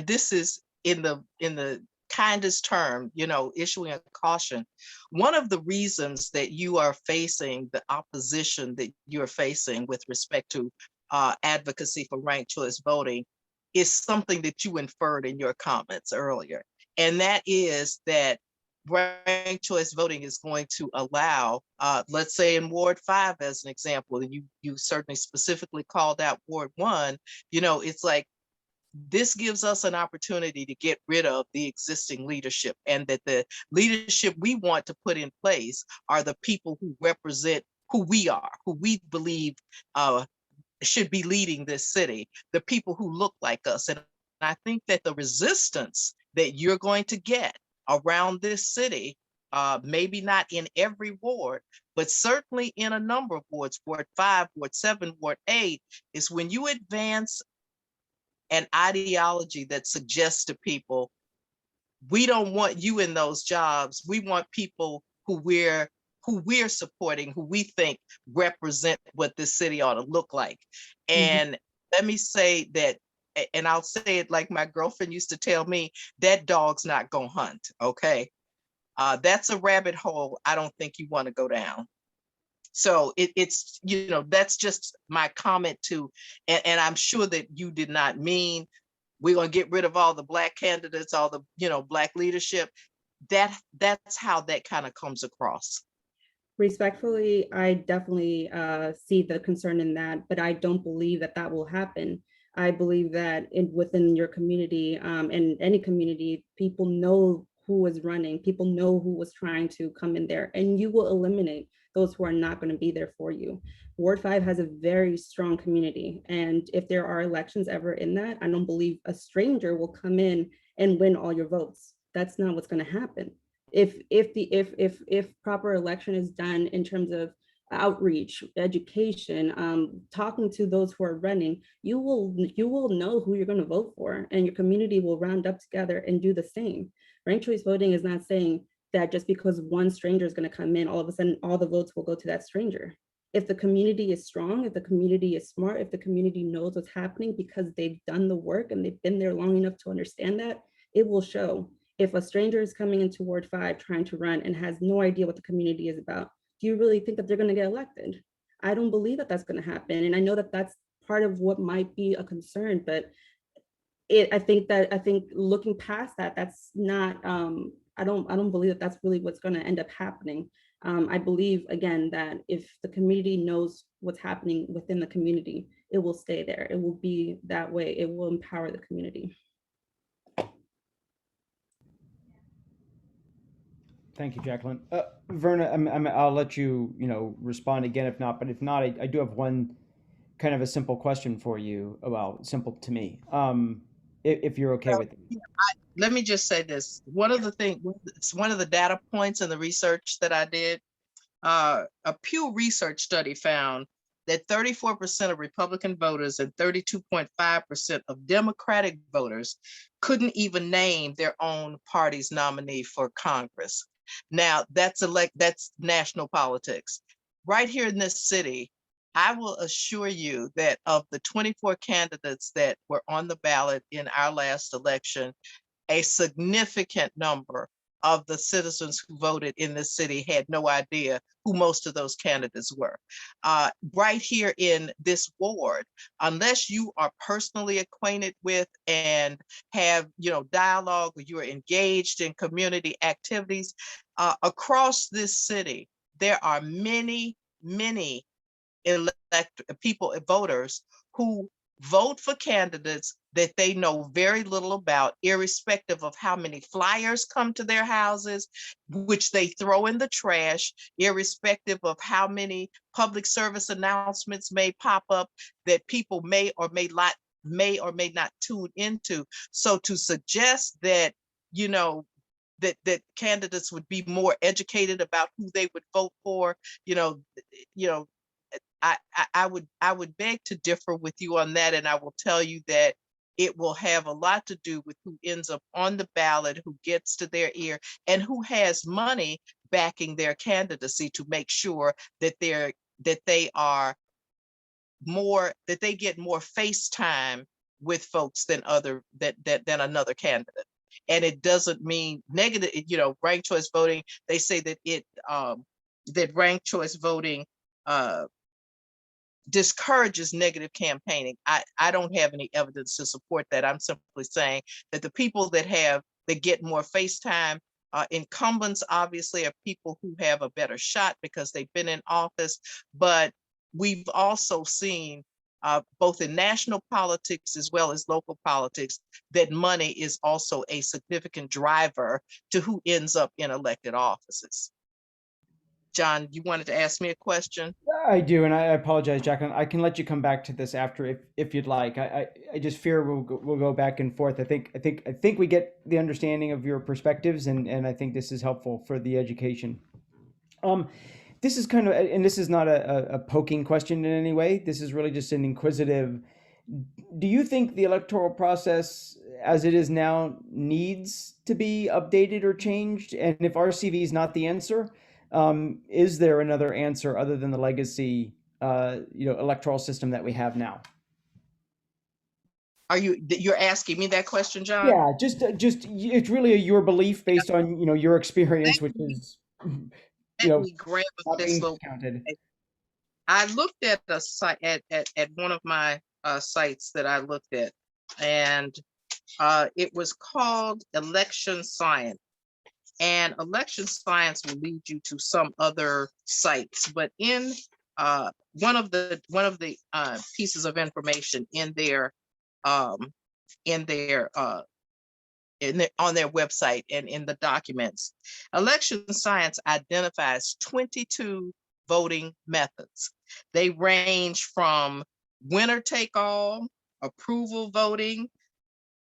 this is in the kindest term, issuing a caution. One of the reasons that you are facing the opposition that you're facing with respect to advocacy for ranked choice voting is something that you inferred in your comments earlier. And that is that ranked choice voting is going to allow, let's say in Ward 5, as an example, and you certainly specifically called out Ward 1, it's like, this gives us an opportunity to get rid of the existing leadership, and that the leadership we want to put in place are the people who represent who we are, who we believe should be leading this city, the people who look like us. And I think that the resistance that you're going to get around this city, maybe not in every ward, but certainly in a number of wards, Ward 5, Ward 7, Ward 8, is when you advance an ideology that suggests to people, we don't want you in those jobs. We want people who we're supporting, who we think represent what this city ought to look like. And let me say that, and I'll say it like my girlfriend used to tell me, that dog's not gonna hunt, okay? That's a rabbit hole I don't think you want to go down. So it's, that's just my comment to, and I'm sure that you did not mean we're going to get rid of all the Black candidates, all the, Black leadership. That's how that kind of comes across. Respectfully, I definitely see the concern in that, but I don't believe that that will happen. I believe that within your community, and any community, people know who is running, people know who was trying to come in there, and you will eliminate those who are not going to be there for you. Ward 5 has a very strong community, and if there are elections ever in that, I don't believe a stranger will come in and win all your votes. That's not what's going to happen. If proper election is done in terms of outreach, education, talking to those who are running, you will know who you're going to vote for, and your community will round up together and do the same. Ranked choice voting is not saying that just because one stranger is going to come in, all of a sudden all the votes will go to that stranger. If the community is strong, if the community is smart, if the community knows what's happening because they've done the work and they've been there long enough to understand that, it will show. If a stranger is coming into Ward 5 trying to run and has no idea what the community is about, do you really think that they're going to get elected? I don't believe that that's going to happen. And I know that that's part of what might be a concern, but I think looking past that, that's not, I don't believe that that's really what's going to end up happening. I believe, again, that if the community knows what's happening within the community, it will stay there. It will be that way. It will empower the community. Thank you, Jacqueline. Verna, I'll let you, respond again if not. But if not, I do have one kind of a simple question for you. Well, simple to me. If you're okay with it. Let me just say this. One of the data points in the research that I did, a Pew Research study found that 34% of Republican voters and 32.5% of Democratic voters couldn't even name their own party's nominee for Congress. Now, that's national politics. Right here in this city, I will assure you that of the 24 candidates that were on the ballot in our last election, a significant number of the citizens who voted in this city had no idea who most of those candidates were. Right here in this ward, unless you are personally acquainted with and have dialogue, or you are engaged in community activities across this city, there are many voters who vote for candidates that they know very little about, irrespective of how many flyers come to their houses, which they throw in the trash, irrespective of how many public service announcements may pop up that people may or may not tune into. So to suggest that, that candidates would be more educated about who they would vote for, I would beg to differ with you on that, and I will tell you that it will have a lot to do with who ends up on the ballot, who gets to their ear, and who has money backing their candidacy to make sure that they get more face time with folks than another candidate. and it doesn't mean negative. Ranked choice voting, they say that that ranked choice voting discourages negative campaigning. I don't have any evidence to support that. I'm simply saying that the people that get more face time, incumbents obviously are people who have a better shot because they've been in office, but we've also seen both in national politics as well as local politics that money is also a significant driver to who ends up in elected offices. John, you wanted to ask me a question? I do, and I apologize, Jacqueline. I can let you come back to this after if you'd like. I just fear we'll go back and forth. I think we get the understanding of your perspectives, and I think this is helpful for the education. This is kind of, and this is not a poking question in any way. This is really just an inquisitive. Do you think the electoral process as it is now needs to be updated or changed? And if RCV is not the answer, is there another answer other than the legacy, electoral system that we have now? You're asking me that question, John? Yeah, just it's really your belief based on your experience, which is Let me grab not this being little. discounted. I looked at a site at one of my sites that I looked at, and it was called Election Science. And Election Science will lead you to some other sites, but in one of the pieces of information on their website and in the documents, Election Science identifies 22 voting methods. They range from winner take all, approval voting,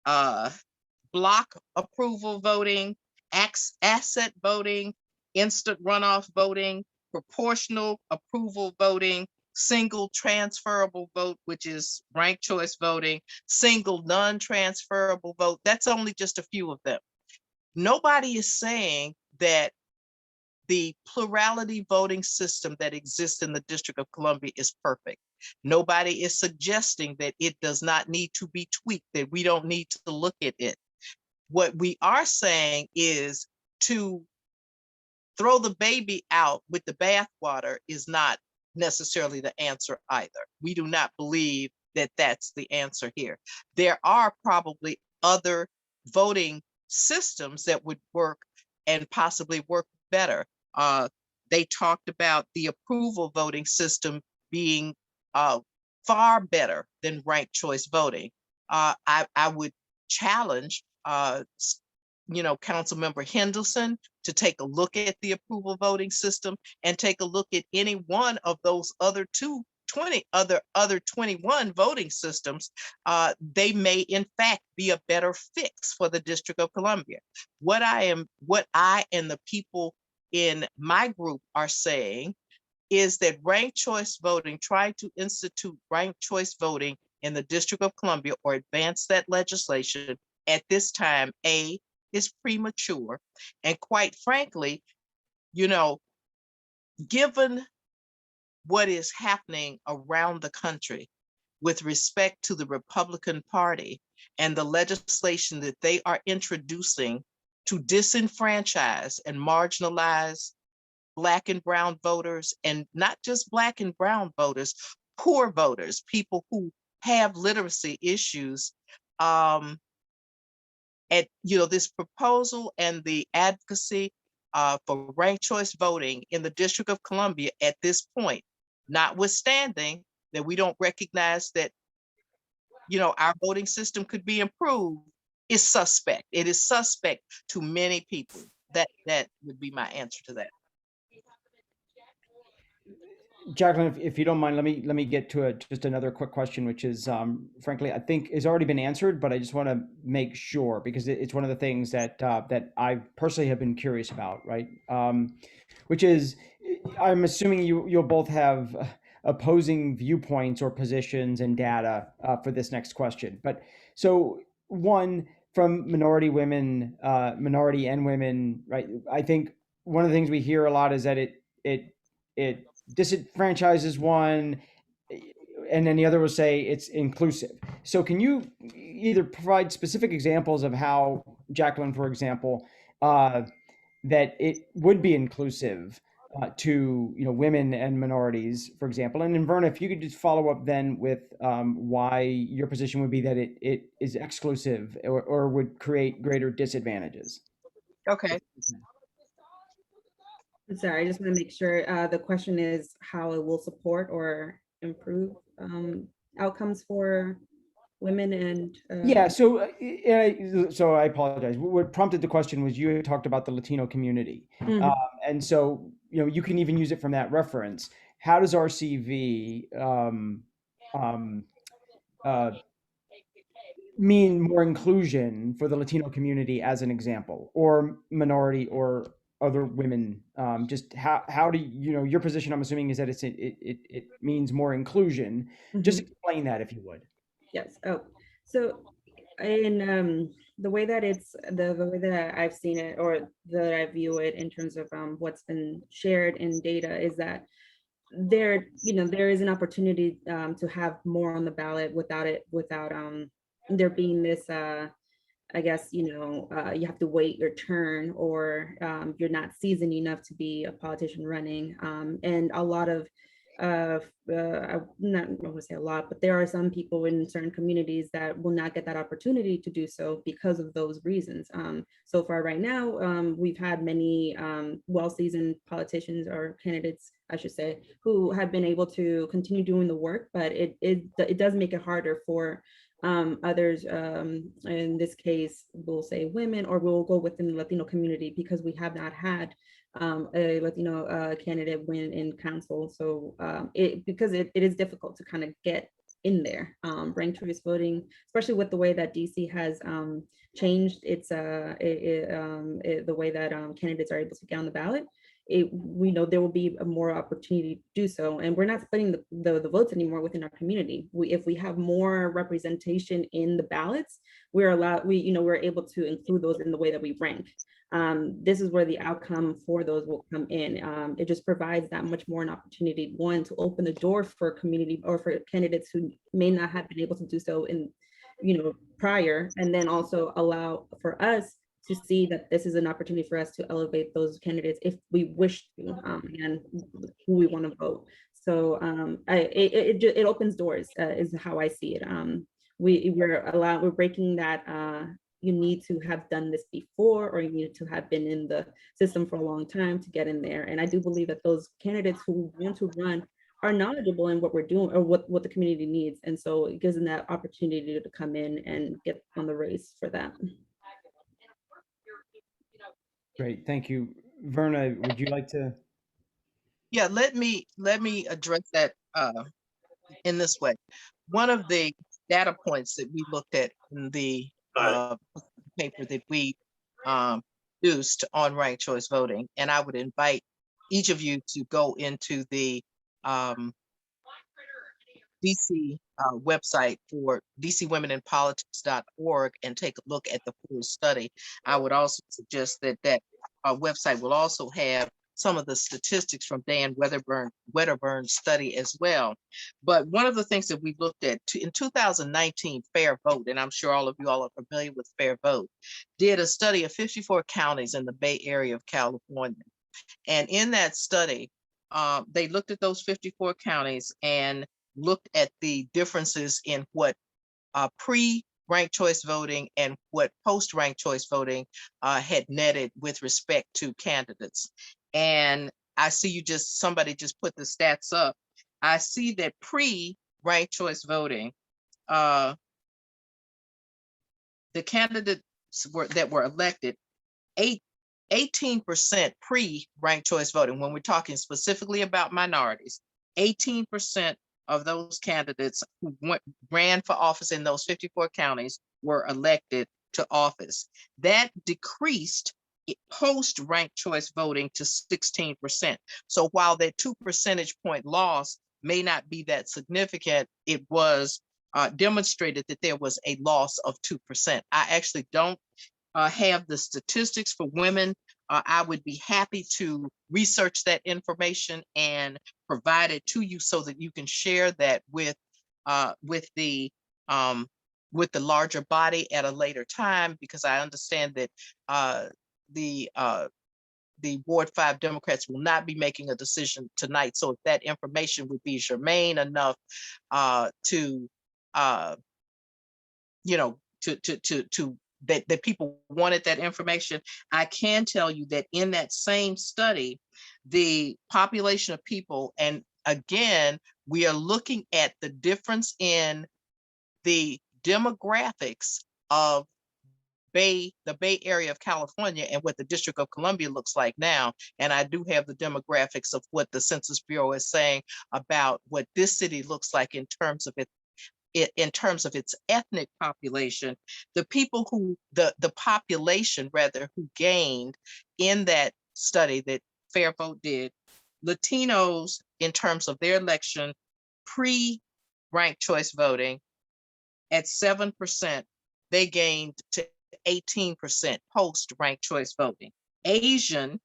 block approval voting, asset voting, instant runoff voting, proportional approval voting, single transferable vote, which is ranked choice voting, single non-transferable vote. That's only just a few of them. Nobody is saying that the plurality voting system that exists in the District of Columbia is perfect. Nobody is suggesting that it does not need to be tweaked, that we don't need to look at it. What we are saying is to throw the baby out with the bathwater is not necessarily the answer either. We do not believe that that's the answer here. There are probably other voting systems that would work and possibly work better. They talked about the approval voting system being far better than ranked choice voting. I would challenge Councilmember Henderson to take a look at the approval voting system and take a look at any one of those other 21 voting systems. They may in fact be a better fix for the District of Columbia. What I and the people in my group are saying is that ranked choice voting, trying to institute ranked choice voting in the District of Columbia or advance that legislation at this time, is premature. And quite frankly, given what is happening around the country with respect to the Republican Party and the legislation that they are introducing to disenfranchise and marginalize Black and brown voters, and not just Black and brown voters, poor voters, people who have literacy issues, this proposal and the advocacy for ranked choice voting in the District of Columbia at this point, notwithstanding that we don't recognize that, our voting system could be improved, is suspect. It is suspect to many people. That would be my answer to that. Jacqueline, if you don't mind, let me get to just another quick question, which is, frankly, I think has already been answered, but I just want to make sure because it's one of the things that I personally have been curious about, right? Which is, I'm assuming you'll both have opposing viewpoints or positions and data for this next question. But so one, from minority and women, right? I think one of the things we hear a lot is that it disenfranchises one, and then the other will say it's inclusive. So can you either provide specific examples of how Jacqueline, for example, that it would be inclusive to women and minorities, for example. And then Verna, if you could just follow up then with why your position would be that it is exclusive or would create greater disadvantages. Okay. I'm sorry, I just want to make sure the question is how it will support or improve outcomes for women and Yeah, so I apologize. What prompted the question was you had talked about the Latino community, mhm. and so you can even use it from that reference. How does RCV uh, mean more inclusion for the Latino community, as an example, or minority or other women? Just how do your position? I'm assuming is that it means more inclusion. Just Mhm. explain that if you would. Yes. Oh, so in the way that the way that I've seen it or that I view it in terms of what's been shared in data is that there is an opportunity to have more on the ballot without there being this I guess, you have to wait your turn or you're not seasoned enough to be a politician running. And a lot of, I'm not going to say a lot, but there are some people in certain communities that will not get that opportunity to do so because of those reasons. So far right now, we've had many well-seasoned politicians or candidates, I should say, who have been able to continue doing the work, but it does make it harder for others, in this case, we'll say women, or we'll go within the Latino community because we have not had a Latino candidate win in council. So because it is difficult to kind of get in there. Ranked choice voting, especially with the way that DC has changed its the way that candidates are able to get on the ballot. We know there will be a more opportunity to do so, and we're not splitting the votes anymore within our community. If we have more representation in the ballots, we're able to include those in the way that we rank. This is where the outcome for those will come in. It just provides that much more an opportunity, one, to open the door for community or for candidates who may not have been able to do so in prior, and then also allow for us to see that this is an opportunity for us to elevate those candidates if we wish to, and who we want to vote. So it opens doors, is how I see it. We're breaking that you need to have done this before, or you need to have been in the system for a long time to get in there. And I do believe that those candidates who want to run are knowledgeable in what we're doing or what the community needs. And so it gives them that opportunity to come in and get on the race for that. Great, thank you. Verna, would you like to? Yeah, let me address that in this way. One of the data points that we looked at in the paper that we produced on ranked choice voting, and I would invite each of you to go into the DC website for dcwomeninpolitics.org and take a look at the full study. I would also suggest that website will also have some of the statistics from Dan Wedderburn's study as well. But one of the things that we looked at in 2019, Fair Vote, and I'm sure all of you all are familiar with Fair Vote, did a study of 54 counties in the Bay Area of California. And in that study, they looked at those 54 counties and looked at the differences in what pre-ranked choice voting and what post-ranked choice voting had netted with respect to candidates. And I see somebody just put the stats up. I see that pre-ranked choice voting, the candidates that were elected, 18% pre-ranked choice voting, when we're talking specifically about minorities, 18% of those candidates who ran for office in those 54 counties were elected to office. That decreased post-ranked choice voting to 16%. So while that 2 percentage point loss may not be that significant, it was demonstrated that there was a loss of 2%. I actually don't have the statistics for women. I would be happy to research that information and provide it to you so that you can share that with the with the larger body at a later time, because I understand that the Ward 5 Democrats will not be making a decision tonight. So if that information would be germane enough to that people wanted that information, I can tell you that in that same study, the population of people, and again, we are looking at the difference in the demographics of the Bay Area of California and what the District of Columbia looks like now. And I do have the demographics of what the Census Bureau is saying about what this city looks like in terms of its ethnic population. The people who the population rather who gained in that study that Fair Vote did, Latinos in terms of their election pre-ranked choice voting at 7%, they gained to 18% post ranked choice voting. Asian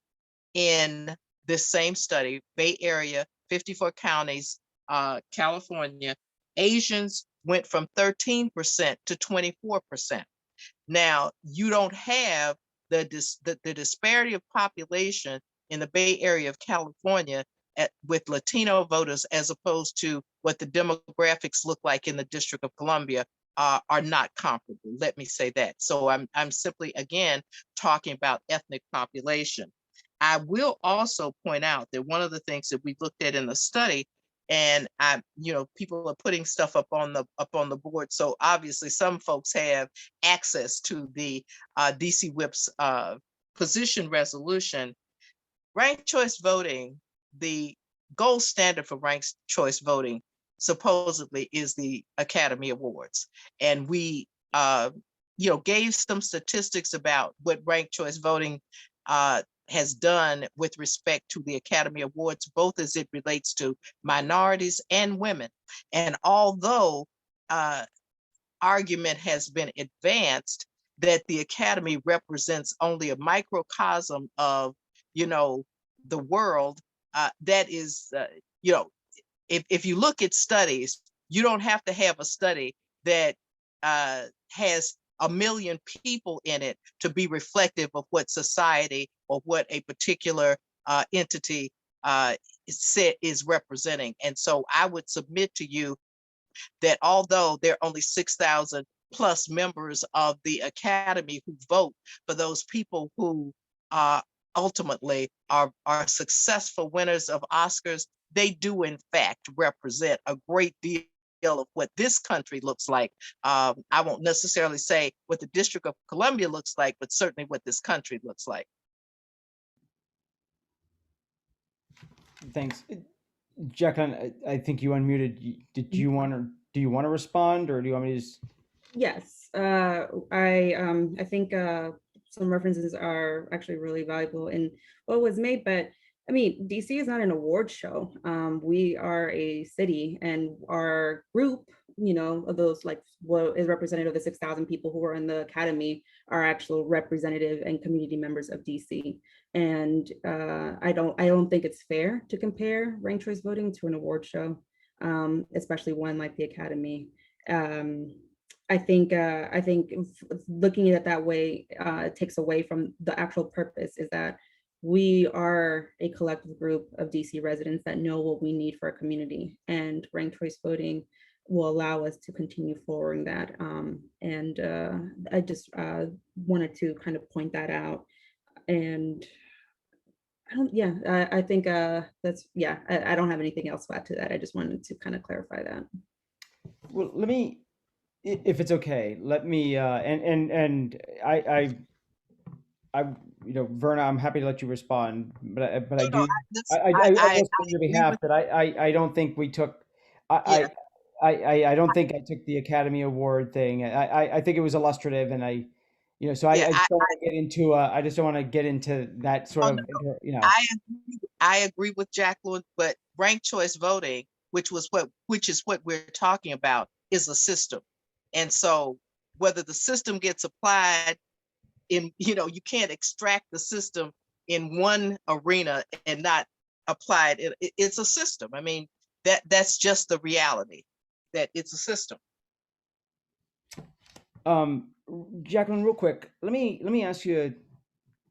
in this same study, Bay Area, 54 counties, California, Asians went from 13% to 24%. Now, you don't have the disparity of population in the Bay Area of California with Latino voters as opposed to what the demographics look like in the District of Columbia are not comparable. Let me say that. So I'm simply, again, talking about ethnic population. I will also point out that one of the things that we looked at in the study, and people are putting stuff up on the board. So obviously some folks have access to the DC Whip's position resolution. Ranked choice voting, the gold standard for ranked choice voting supposedly is the Academy Awards. And we gave some statistics about what ranked choice voting has done with respect to the Academy Awards, both as it relates to minorities and women. And although argument has been advanced that the Academy represents only a microcosm of, the world, that is, if you look at studies, you don't have to have a study that has 1 million people in it to be reflective of what society or what a particular entity is representing. And so I would submit to you that although there are only 6,000 plus members of the Academy who vote for those people who ultimately are successful winners of Oscars, they do in fact represent a great deal of what this country looks like. I won't necessarily say what the District of Columbia looks like, but certainly what this country looks like. Thanks. Jacqueline, I think you unmuted. Do you want to respond, or do you want me to just? Yes, I think some references are actually really valuable in what was made, but I mean, DC is not an award show. We are a city, and our group, of those, like what is representative of the 6,000 people who are in the Academy are actual representative and community members of DC. And I don't think it's fair to compare ranked choice voting to an award show, especially one like the Academy. I think looking at it that way takes away from the actual purpose, is that we are a collective group of DC residents that know what we need for our community, and ranked choice voting will allow us to continue forwarding that. I just wanted to kind of point that out. And I think that's, I don't have anything else to add to that. I just wanted to kind of clarify that. Well, let me, if it's okay, let me, Verna, I'm happy to let you respond, but I will say on your behalf that I don't think we took, I don't think I took the Academy Award thing. I think it was illustrative, and I just don't want to get into I just don't want to get into that sort of, I agree with Jacqueline, but ranked choice voting, which is what we're talking about, is a system. And so whether the system gets applied in, you can't extract the system in one arena and not apply it. It's a system. I mean, that's just the reality, that it's a system. Jacqueline, real quick, let me ask you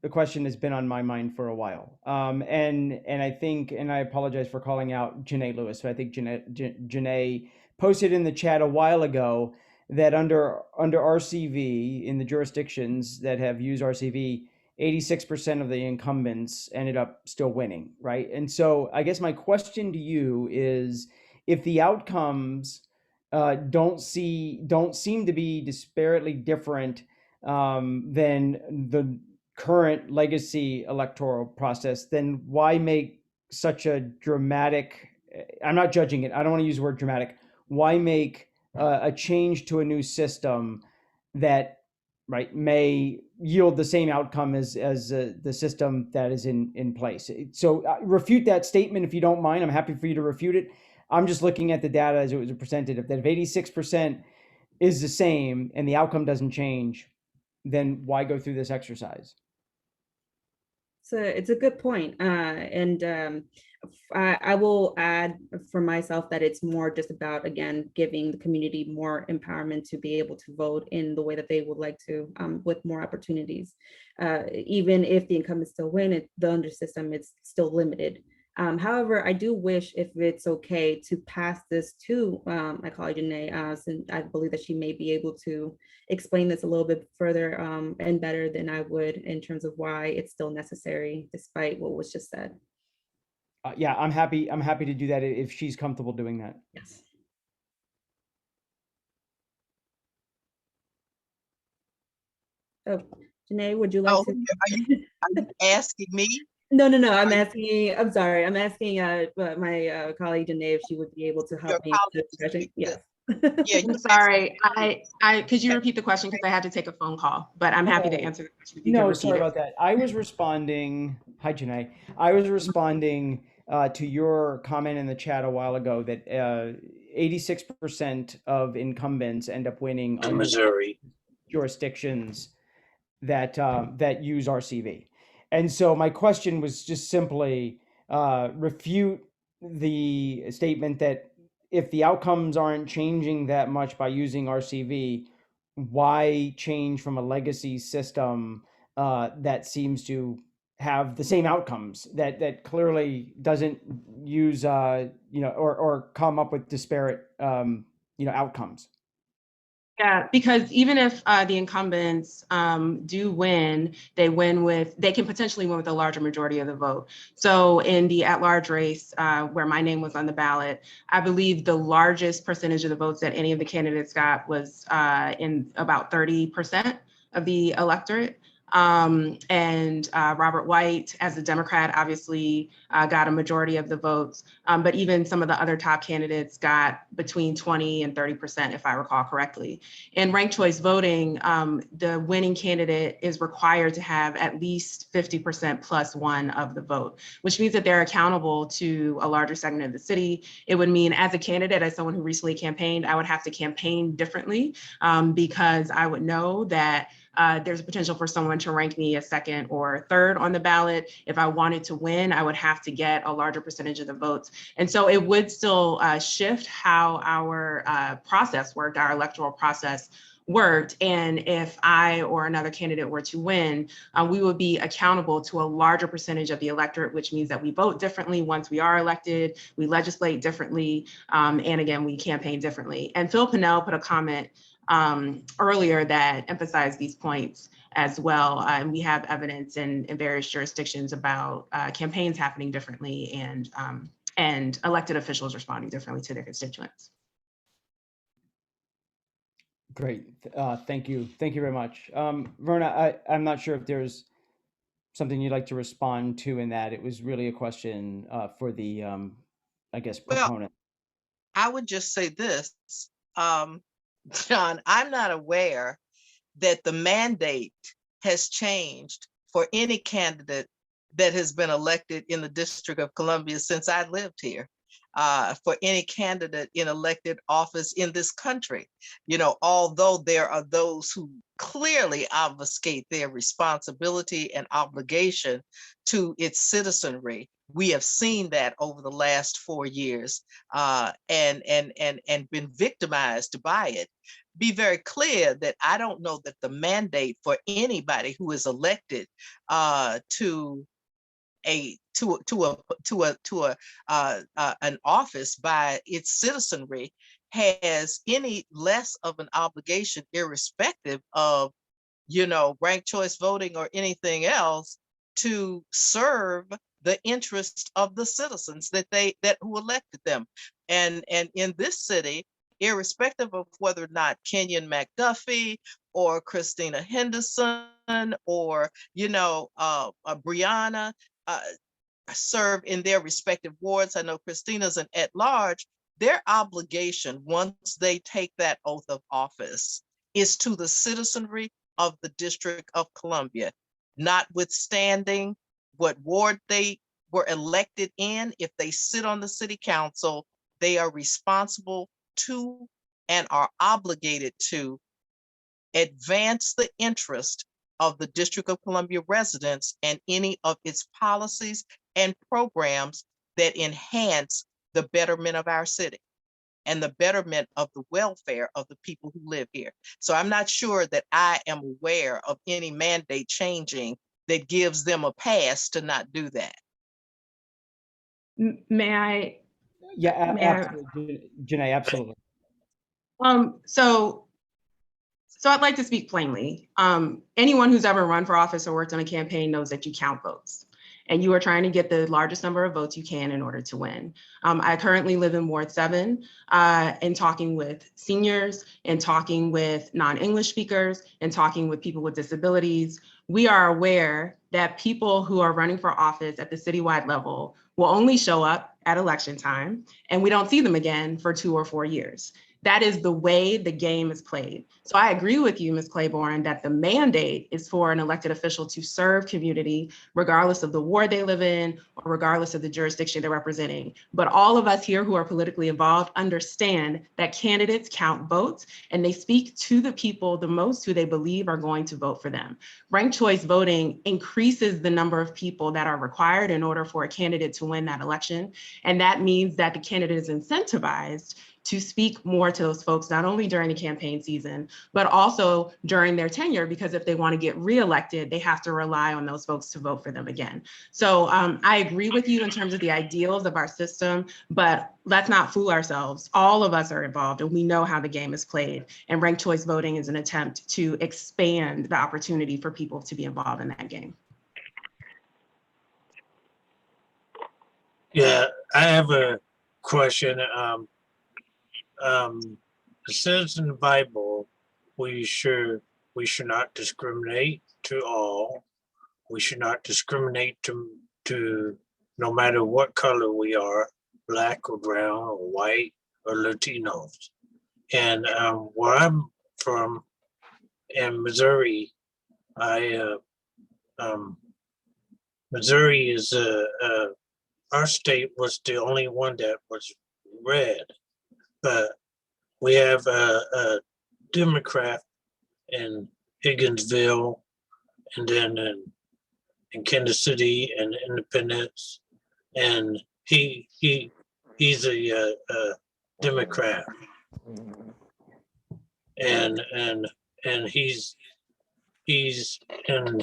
a question that's been on my mind for a while. And I think, and I apologize for calling out Janae Lewis, but I think Janae posted in the chat a while ago that under RCV, in the jurisdictions that have used RCV, 86% of the incumbents ended up still winning, right? And so I guess my question to you is, if the outcomes don't seem to be disparately different than the current legacy electoral process, then why make such a dramatic, I'm not judging it, I don't want to use the word dramatic, why make a change to a new system that, right, may yield the same outcome as the system that is in place? So refute that statement if you don't mind. I'm happy for you to refute it. I'm just looking at the data as it was presented. That if 86% is the same and the outcome doesn't change, then why go through this exercise? So it's a good point. And I will add for myself that it's more just about, again, giving the community more empowerment to be able to vote in the way that they would like to, with more opportunities. Even if the incumbents still win, the under system, it's still limited. However, I do wish, if it's okay, to pass this to my colleague Janae, since I believe that she may be able to explain this a little bit further and better than I would, in terms of why it's still necessary, despite what was just said. Yeah, I'm happy to do that if she's comfortable doing that. Yes. Oh, Janae, would you like Oh, to? are you asking me? No. I'm asking. I'm sorry. I'm asking my colleague Janae if she would be able to help me. Yes. Yeah, I'm sorry. Could you repeat the question, because I had to take a phone call, but I'm happy to answer the question if you could No, repeat sorry it. about that. I was responding. Hi, Janae. I was responding to your comment in the chat a while ago that 86% of incumbents end up winning in Missouri jurisdictions that that use RCV. And so my question was just simply refute the statement that if the outcomes aren't changing that much by using RCV, why change from a legacy system that seems to have the same outcomes, that clearly doesn't use or come up with disparate outcomes? Yeah, because even if the incumbents do win, they can potentially win with a larger majority of the vote. So in the at-large race, where my name was on the ballot, I believe the largest percentage of the votes that any of the candidates got was in about 30% of the electorate. And Robert White, as a Democrat, obviously got a majority of the votes. But even some of the other top candidates got between 20 and 30%, if I recall correctly. In ranked choice voting, the winning candidate is required to have at least 50% plus one of the vote, which means that they're accountable to a larger segment of the city. It would mean, as a candidate, as someone who recently campaigned, I would have to campaign differently because I would know that there's a potential for someone to rank me a second or third on the ballot. If I wanted to win, I would have to get a larger percentage of the votes. And so it would still shift how our process worked, our electoral process worked. And if I or another candidate were to win, we would be accountable to a larger percentage of the electorate, which means that we vote differently once we are elected, we legislate differently, and again, we campaign differently. And Phil Pinnell put a comment earlier that emphasized these points as well. And we have evidence in various jurisdictions about campaigns happening differently and elected officials responding differently to their constituents. Great. Thank you. Thank you very much. Verna, I'm not sure if there's something you'd like to respond to in that. It was really a question for the, I guess, proponent. Well, I would just say this, John, I'm not aware that the mandate has changed for any candidate that has been elected in the District of Columbia since I lived here. For any candidate in elected office in this country, although there are those who clearly obfuscate their responsibility and obligation to its citizenry. We have seen that over the last 4 years and been victimized by it. be very clear that I don't know that the mandate for anybody who is elected to an office by its citizenry has any less of an obligation, irrespective of, you know, ranked choice voting or anything else, to serve the interests of the citizens that who elected them. And in this city, irrespective of whether or not Kenyon McDuffie or Christina Henderson or, you know, Brianna serve in their respective wards. I know Christina's an at-large. Their obligation, once they take that oath of office, is to the citizenry of the District of Columbia, notwithstanding what ward they were elected in. If they sit on the city council, they are responsible to and are obligated to advance the interest of the District of Columbia residents and any of its policies and programs that enhance the betterment of our city and the betterment of the welfare of the people who live here. So I'm not sure that I am aware of any mandate changing that gives them a pass to not do that. May I? Yeah, Mayor. absolutely, Janae, absolutely. So I'd like to speak plainly. Anyone who's ever run for office or worked on a campaign knows that you count votes, and you are trying to get the largest number of votes you can in order to win. I currently live in Ward 7, and talking with seniors and talking with non-English speakers and talking with people with disabilities, we are aware that people who are running for office at the citywide level will only show up at election time, and we don't see them again for 2 or 4 years. That is the way the game is played. So I agree with you, Ms. Claiborne, that the mandate is for an elected official to serve community, regardless of the ward they live in, or regardless of the jurisdiction they're representing. But all of us here who are politically involved understand that candidates count votes, and they speak to the people the most who they believe are going to vote for them. Ranked choice voting increases the number of people that are required in order for a candidate to win that election. And that means that the candidate is incentivized to speak more to those folks, not only during the campaign season, but also during their tenure, because if they want to get reelected, they have to rely on those folks to vote for them again. So I agree with you in terms of the ideals of our system, but let's not fool ourselves. All of us are involved and we know how the game is played. And ranked choice voting is an attempt to expand the opportunity for people to be involved in that game. Yeah, I have a question. It says in the Bible, we should not discriminate to all. We should not discriminate to no matter what color we are, black or brown or white or Latinos. And where I'm from in Missouri, Missouri is our state was the only one that was red. But we have a Democrat in Higginsville, and then in Kansas City and Independence, and he's a Democrat, and he's in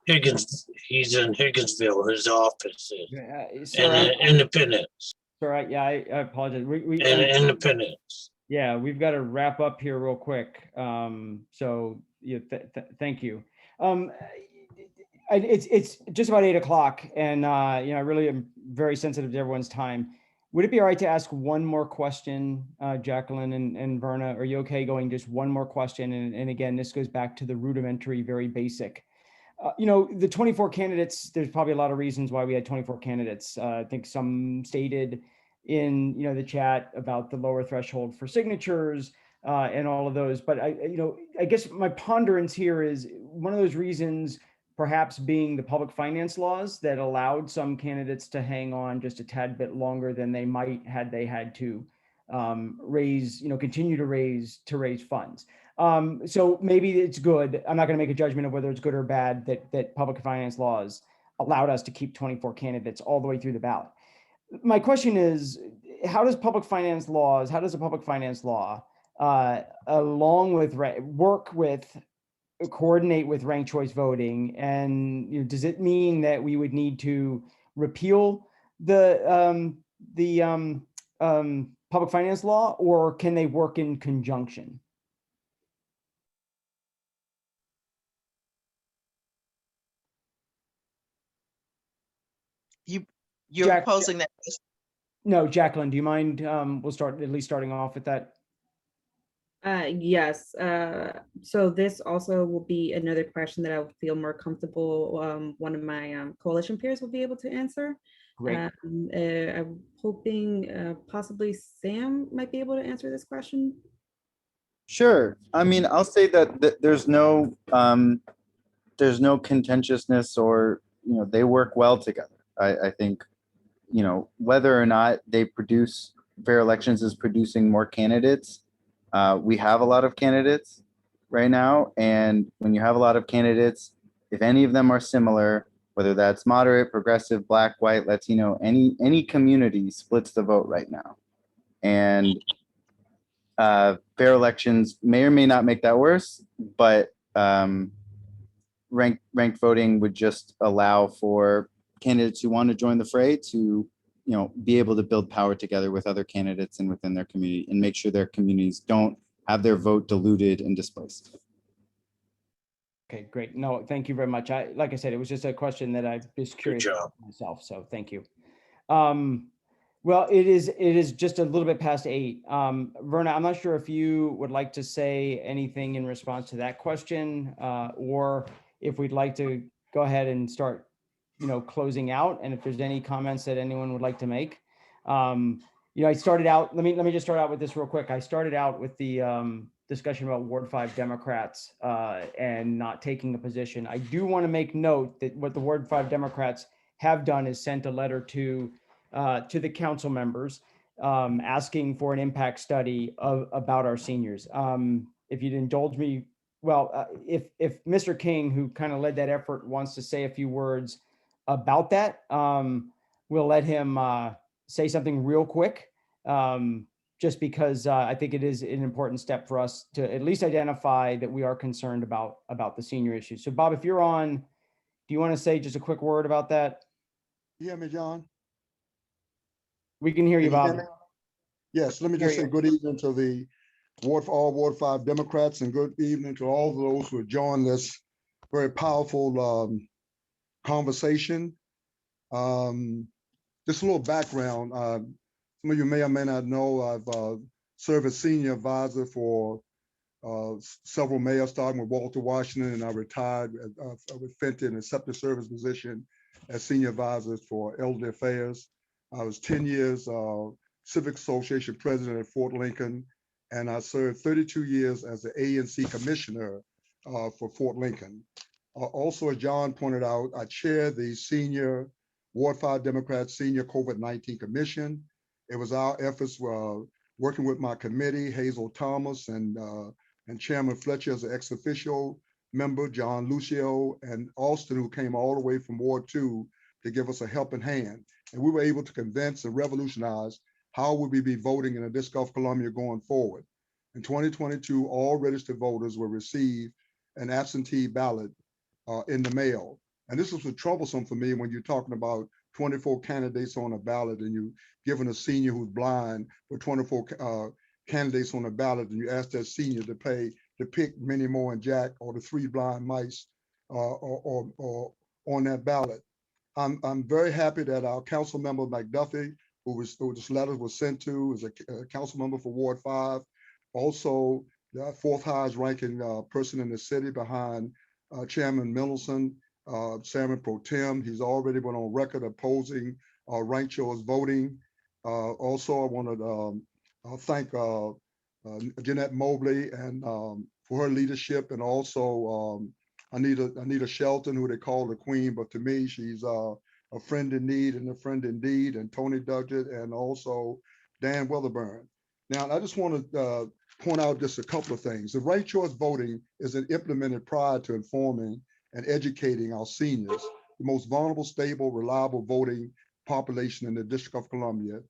Higginsville. His office is in Independence. Sorry, yeah, I apologize. And Independence. Yeah, we've got to wrap up here real quick. So yeah, thank you. It's just about 8 o'clock, and you know, I really am very sensitive to everyone's time. Would it be all right to ask one more question, Jacqueline and Verna? Are you okay going just one more question? And again, this goes back to the rudimentary, very basic. You know, the 24 candidates, there's probably a lot of reasons why we had 24 candidates. I think some stated in, you know, the chat about the lower threshold for signatures and all of those. But I guess my ponderance here is one of those reasons perhaps being the public finance laws that allowed some candidates to hang on just a tad bit longer than they might had they had to continue to raise funds. So maybe it's good. I'm not going to make a judgment of whether it's good or bad that public finance laws allowed us to keep 24 candidates all the way through the ballot. My question is, how does a public finance law along with coordinate with ranked choice voting? And does it mean that we would need to repeal the public finance law, or can they work in conjunction? You're Jack- posing that. No, Jacqueline, do you mind? We'll start at least starting off with that. Yes. So this also will be another question that I would feel more comfortable. One of my coalition peers will be able to answer. Great. I'm hoping possibly Sam might be able to answer this question. Sure. I mean, I'll say that there's no contentiousness, or they work well together. I think whether or not they produce fair elections is producing more candidates. We have a lot of candidates right now, and when you have a lot of candidates, if any of them are similar, whether that's moderate, progressive, Black, white, Latino, any community splits the vote right now. And fair elections may or may not make that worse, but ranked voting would just allow for candidates who want to join the fray to be able to build power together with other candidates and within their community, and make sure their communities don't have their vote diluted and displaced. Okay, great. No, thank you very much. Like I said, it was just a question that I was curious about myself. So thank you. Well, it is just a little bit past 8. Verna, I'm not sure if you would like to say anything in response to that question, or if we'd like to go ahead and start, closing out. And if there's any comments that anyone would like to make. I started out, let me just start out with this real quick. I started out with the discussion about Ward 5 Democrats and not taking a position. I do want to make note that what the Ward 5 Democrats have done is sent a letter to the council members asking for an impact study about our seniors. If you'd indulge me, well, if Mr. King, who kind of led that effort, wants to say a few words about that, we'll let him say something real quick, just because I think it is an important step for us to at least identify that we are concerned about the senior issue. So Bob, if you're on, do you want to say just a quick word about that? You hear me, John? We can hear you, Bob. Yes, let me just say good evening to the all Ward 5 Democrats, and good evening to all those who have joined this very powerful conversation. Just a little background. Some of you may or may not know I've served as senior advisor for several mayors, starting with Walter Washington, and I retired with Fenton and accepted service position as senior advisor for elderly affairs. I was 10 years Civic Association president at Fort Lincoln, and I served 32 years as the ANC commissioner for Fort Lincoln. Also, as John pointed out, I chair the senior Ward 5 Democrats Senior COVID-19 Commission. It was our efforts working with my committee, Hazel Thomas and Chairman Fletcher as an ex officio member, John Lucio, and Austin, who came all the way from Ward 2 to give us a helping hand. And we were able to convince and revolutionize how would we be voting in the District of Columbia going forward. In 2022, all registered voters will receive an absentee ballot in the mail. And this was troublesome for me when you're talking about 24 candidates on a ballot, and you giving a senior who's blind for 24 candidates on a ballot, and you ask that senior to pick Minnie Moore and Jack, or the 3 blind mice or on that ballot. I'm very happy that our council member McDuffie, who this letter was sent to, is a council member for Ward 5. Also, the 4th highest ranking person in the city behind Chairman Mendelson, Chairman Pro Tem. He's already been on record opposing ranked choice voting. Also, I want to thank Jeanette Mobley and for her leadership, and also Anita Shelton, who they call the Queen, but to me, she's a friend in need and a friend indeed, and Tony Dugget, and also Dan Weatherburn. Now, I just want to point out just a couple of things. The ranked choice voting is implemented prior to informing and educating our seniors, the most vulnerable, stable, reliable voting population in the District of Columbia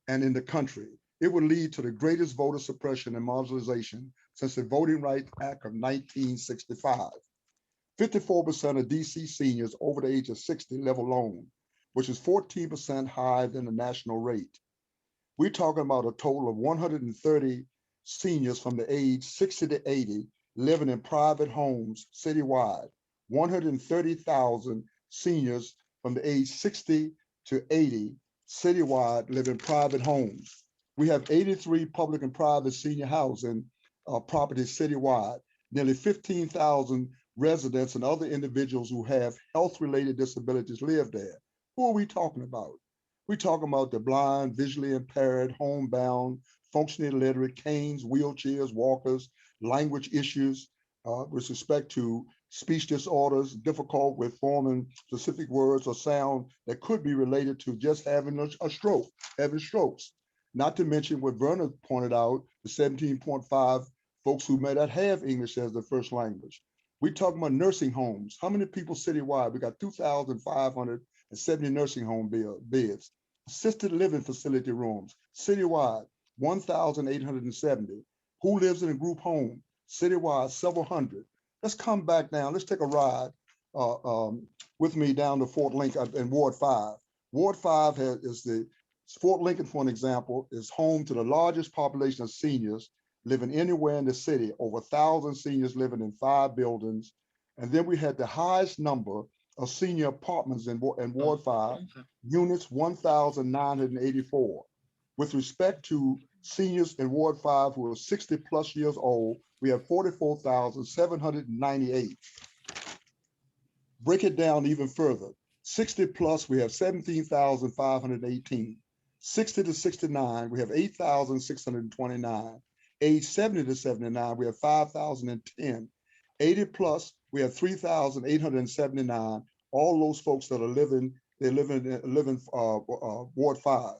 and in the country. It would lead to the greatest voter suppression and marginalization since the Voting Rights Act of 1965. 54% of DC seniors over the age of 60 live alone, which is 14% higher than the national rate. We're talking about a total of 130 seniors from the age 60 to 80 living in private homes citywide. 130,000 seniors from the age 60 to 80 citywide live in private homes. We have 83 public and private senior housing properties citywide. Nearly 15,000 residents and other individuals who have health-related disabilities live there. Who are we talking about? We're talking about the blind, visually impaired, homebound, functionally illiterate, canes, wheelchairs, walkers, language issues with respect to speech disorders, difficult with forming specific words or sound that could be related to just having a stroke, having strokes. Not to mention what Verna pointed out, the 17.5 folks who may not have English as their first language. We're talking about nursing homes. How many people citywide? We got 2,570 nursing home beds. Assisted living facility rooms, citywide, 1,870. Who lives in a group home? Citywide, several hundred. Let's come back down. Let's take a ride with me down to Fort Lincoln in Ward 5. Ward 5 is Fort Lincoln, for an example, is home to the largest population of seniors living anywhere in the city, over 1,000 seniors living in 5 buildings. And then we had the highest number of senior apartments in Ward 5, units 1,984. With respect to seniors in Ward 5 who are 60 plus years old, we have 44,798. Break it down even further. 60 plus, we have 17,518. 60 to 69, we have 8,629. Age 70 to 79, we have 5,010. 80 plus, we have 3,879. All those folks that are living Ward 5.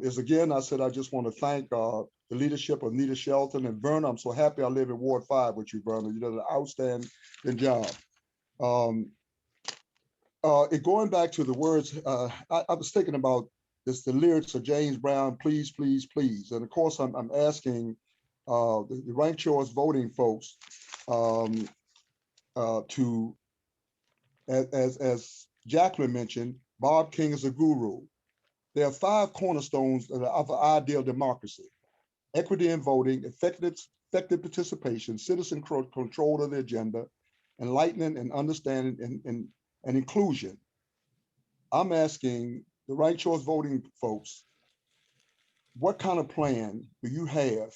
Is again, I said, I just want to thank the leadership of Nita Shelton and Verna. I'm so happy I live in Ward 5 with you, Verna. You did an outstanding job. Going back to the words, I was thinking about this, the lyrics of James Brown, please, please, please. And of course, I'm asking the ranked choice voting folks to, as Jacqueline mentioned, Bob King is a guru. There are 5 cornerstones of an ideal democracy: equity in voting, effective participation, citizen control of the agenda, enlightenment and understanding and inclusion. I'm asking the ranked choice voting folks, what kind of plan do you have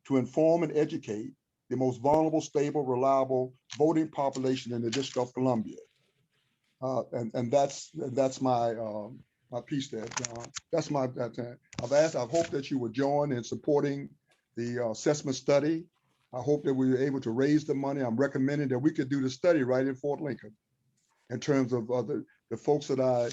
to inform and educate the most vulnerable, stable, reliable voting population in the District of Columbia? And that's my my piece there, John. That's my I've hoped that you would join in supporting the assessment study. I hope that we were able to raise the money. I'm recommending that we could do the study right in Fort Lincoln in terms of the folks that I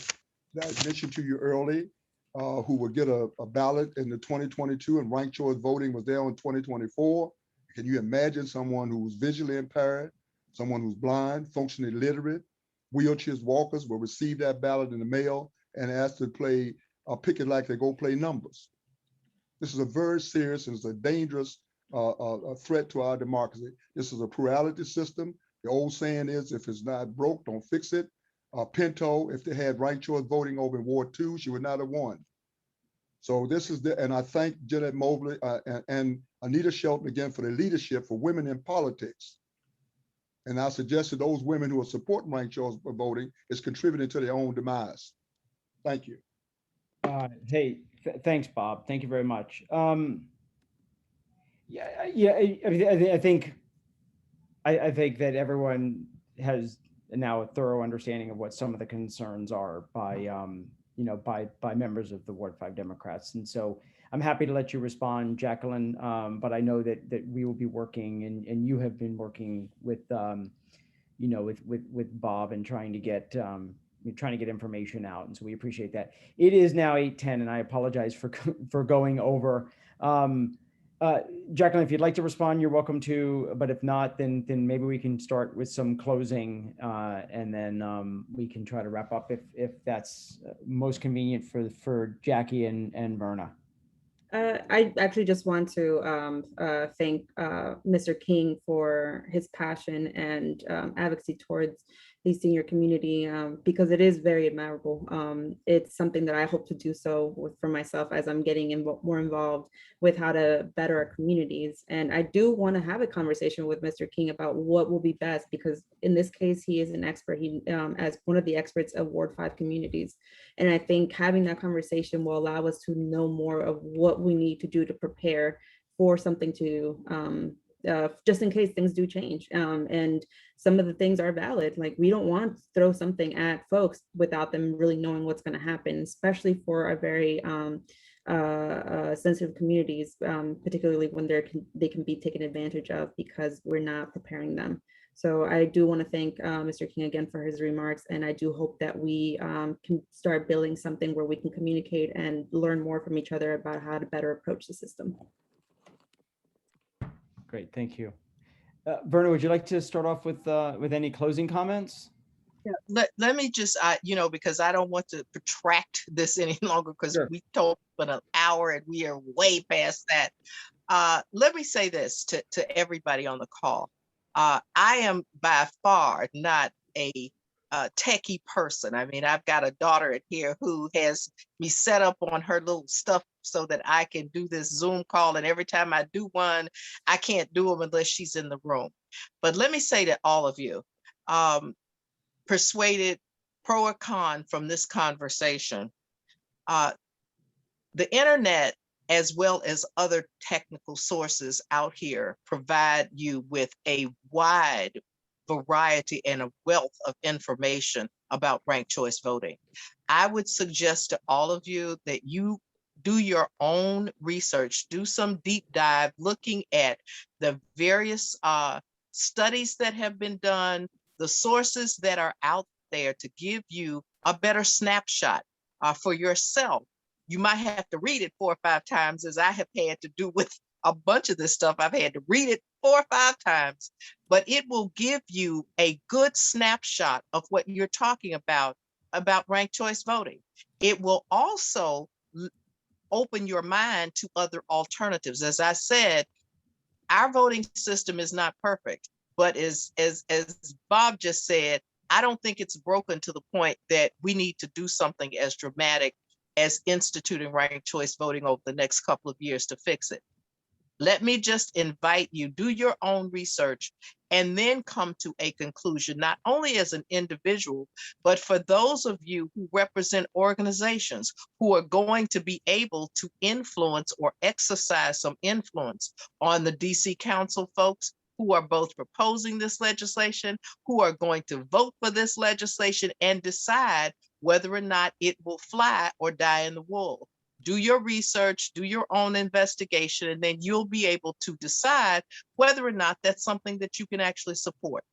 mentioned to you early, who would get a ballot in the 2022 and ranked choice voting was there in 2024. Can you imagine someone who's visually impaired, someone who's blind, functionally illiterate, wheelchairs, walkers will receive that ballot in the mail and asked to play, pick it like they go play numbers. This is a very serious and it's a dangerous threat to our democracy. This is a plurality system. The old saying is, if it's not broke, don't fix it. Pinto, if they had ranked choice voting over in Ward 2, she would not have won. So this is and I thank Jeanette Mobley and Anita Shelton again for the leadership for women in politics. And I suggest that those women who are supporting ranked choice voting is contributing to their own demise. Thank you. Hey, thanks, Bob. Thank you very much. I think that everyone has now a thorough understanding of what some of the concerns are by by members of the Ward 5 Democrats. And so I'm happy to let you respond, Jacqueline, but I know that we will be working and you have been working with with Bob and trying to get information out. And so we appreciate that. It is now 8:10 and I apologize for going over. Jacqueline, if you'd like to respond, you're welcome to, but if not, then maybe we can start with some closing and then we can try to wrap up if that's most convenient for Jackie and Verna. I actually just want to thank Mr. King for his passion and advocacy towards the senior community because it is very admirable. It's something that I hope to do so for myself as I'm getting more involved with how to better our communities. And I do want to have a conversation with Mr. King about what will be best, because in this case, he is an expert. He as one of the experts of Ward 5 communities. And I think having that conversation will allow us to know more of what we need to do to prepare for something to just in case things do change. And some of the things are valid. Like, we don't want to throw something at folks without them really knowing what's going to happen, especially for a very sensitive communities, particularly when they can be taken advantage of because we're not preparing them. So I do want to thank Mr. King again for his remarks, and I do hope that we can start building something where we can communicate and learn more from each other about how to better approach the system. Great, thank you. Verna, would you like to start off with any closing comments? Yeah, let me just, because I don't want to protract this any longer, because Sure. we told for an hour and we are way past that. Let me say this to everybody on the call. I am by far not a techie person. I mean, I've got a daughter in here who has me set up on her little stuff so that I can do this Zoom call. And every time I do one, I can't do them unless she's in the room. But let me say to all of you, persuaded pro or con from this conversation, the internet, as well as other technical sources out here, provide you with a wide variety and a wealth of information about ranked choice voting. I would suggest to all of you that you do your own research, do some deep dive looking at the various studies that have been done, the sources that are out there to give you a better snapshot for yourself. You might have to read it 4 or 5 times, as I have had to do with a bunch of this stuff. I've had to read it 4 or 5 times, but it will give you a good snapshot of what you're talking about ranked choice voting. It will also open your mind to other alternatives. As I said, our voting system is not perfect, but as Bob just said, I don't think it's broken to the point that we need to do something as dramatic as instituting ranked choice voting over the next couple of years to fix it. Let me just invite you, do your own research, and then come to a conclusion, not only as an individual, but for those of you who represent organizations who are going to be able to influence or exercise some influence on the DC Council folks who are both proposing this legislation, who are going to vote for this legislation and decide whether or not it will fly or die in the wool. Do your research, do your own investigation, and then you'll be able to decide whether or not that's something that you can actually support.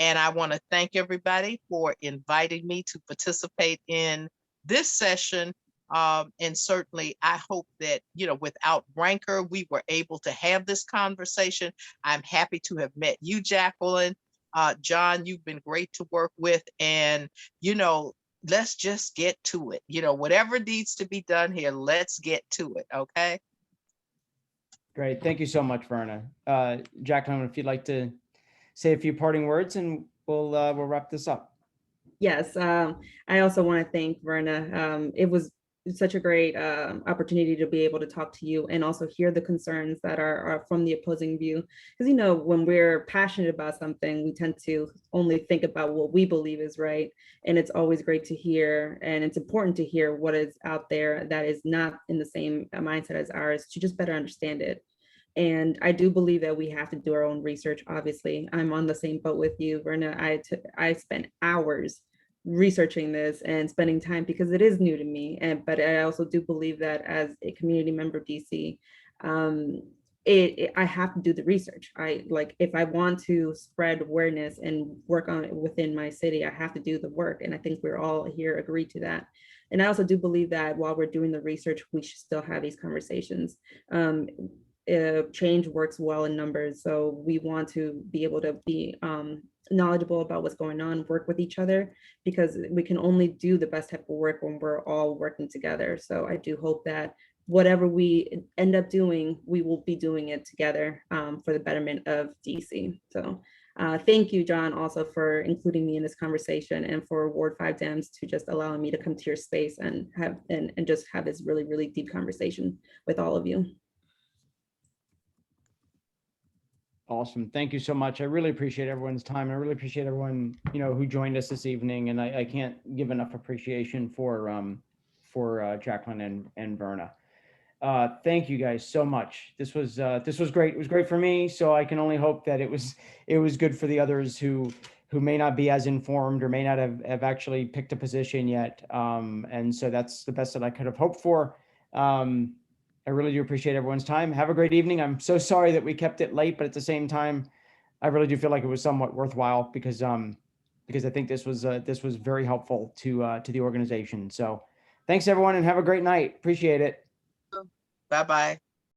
And I want to thank everybody for inviting me to participate in this session. And certainly I hope that, without rancor, we were able to have this conversation. I'm happy to have met you, Jacqueline. John, you've been great to work with. And, let's just get to it. Whatever needs to be done here, let's get to it. Okay. Great. Thank you so much, Verna. Jacqueline, if you'd like to say a few parting words, and we'll wrap this up. Yes, I also want to thank Verna. It was such a great opportunity to be able to talk to you and also hear the concerns that are from the opposing view. Because, when we're passionate about something, we tend to only think about what we believe is right. And it's always great to hear, and it's important to hear what is out there that is not in the same mindset as ours, to just better understand it. And I do believe that we have to do our own research. Obviously, I'm on the same boat with you, Verna. I spent hours researching this and spending time because it is new to me. But I also do believe that as a community member of DC, I have to do the research. If I want to spread awareness and work on it within my city, I have to do the work. And I think we're all here agree to that. And I also do believe that while we're doing the research, we should still have these conversations. Change works well in numbers. So we want to be able to be knowledgeable about what's going on, work with each other, because we can only do the best type of work when we're all working together. So I do hope that whatever we end up doing, we will be doing it together for the betterment of DC. So thank you, John, also for including me in this conversation, and for Ward 5 Dems to just allowing me to come to your space and have and just have this really, really deep conversation with all of you. Awesome. Thank you so much. I really appreciate everyone's time. I really appreciate everyone, who joined us this evening. And I can't give enough appreciation for Jacqueline and Verna. Thank you guys so much. This was great. It was great for me. So I can only hope that it was good for the others who may not be as informed or may not have actually picked a position yet. And so that's the best that I could have hoped for. I really do appreciate everyone's time. Have a great evening. I'm so sorry that we kept it late, but at the same time, I really do feel like it was somewhat worthwhile because I think this was very helpful to the organization. So thanks everyone and have a great night. Appreciate it. Bye-bye.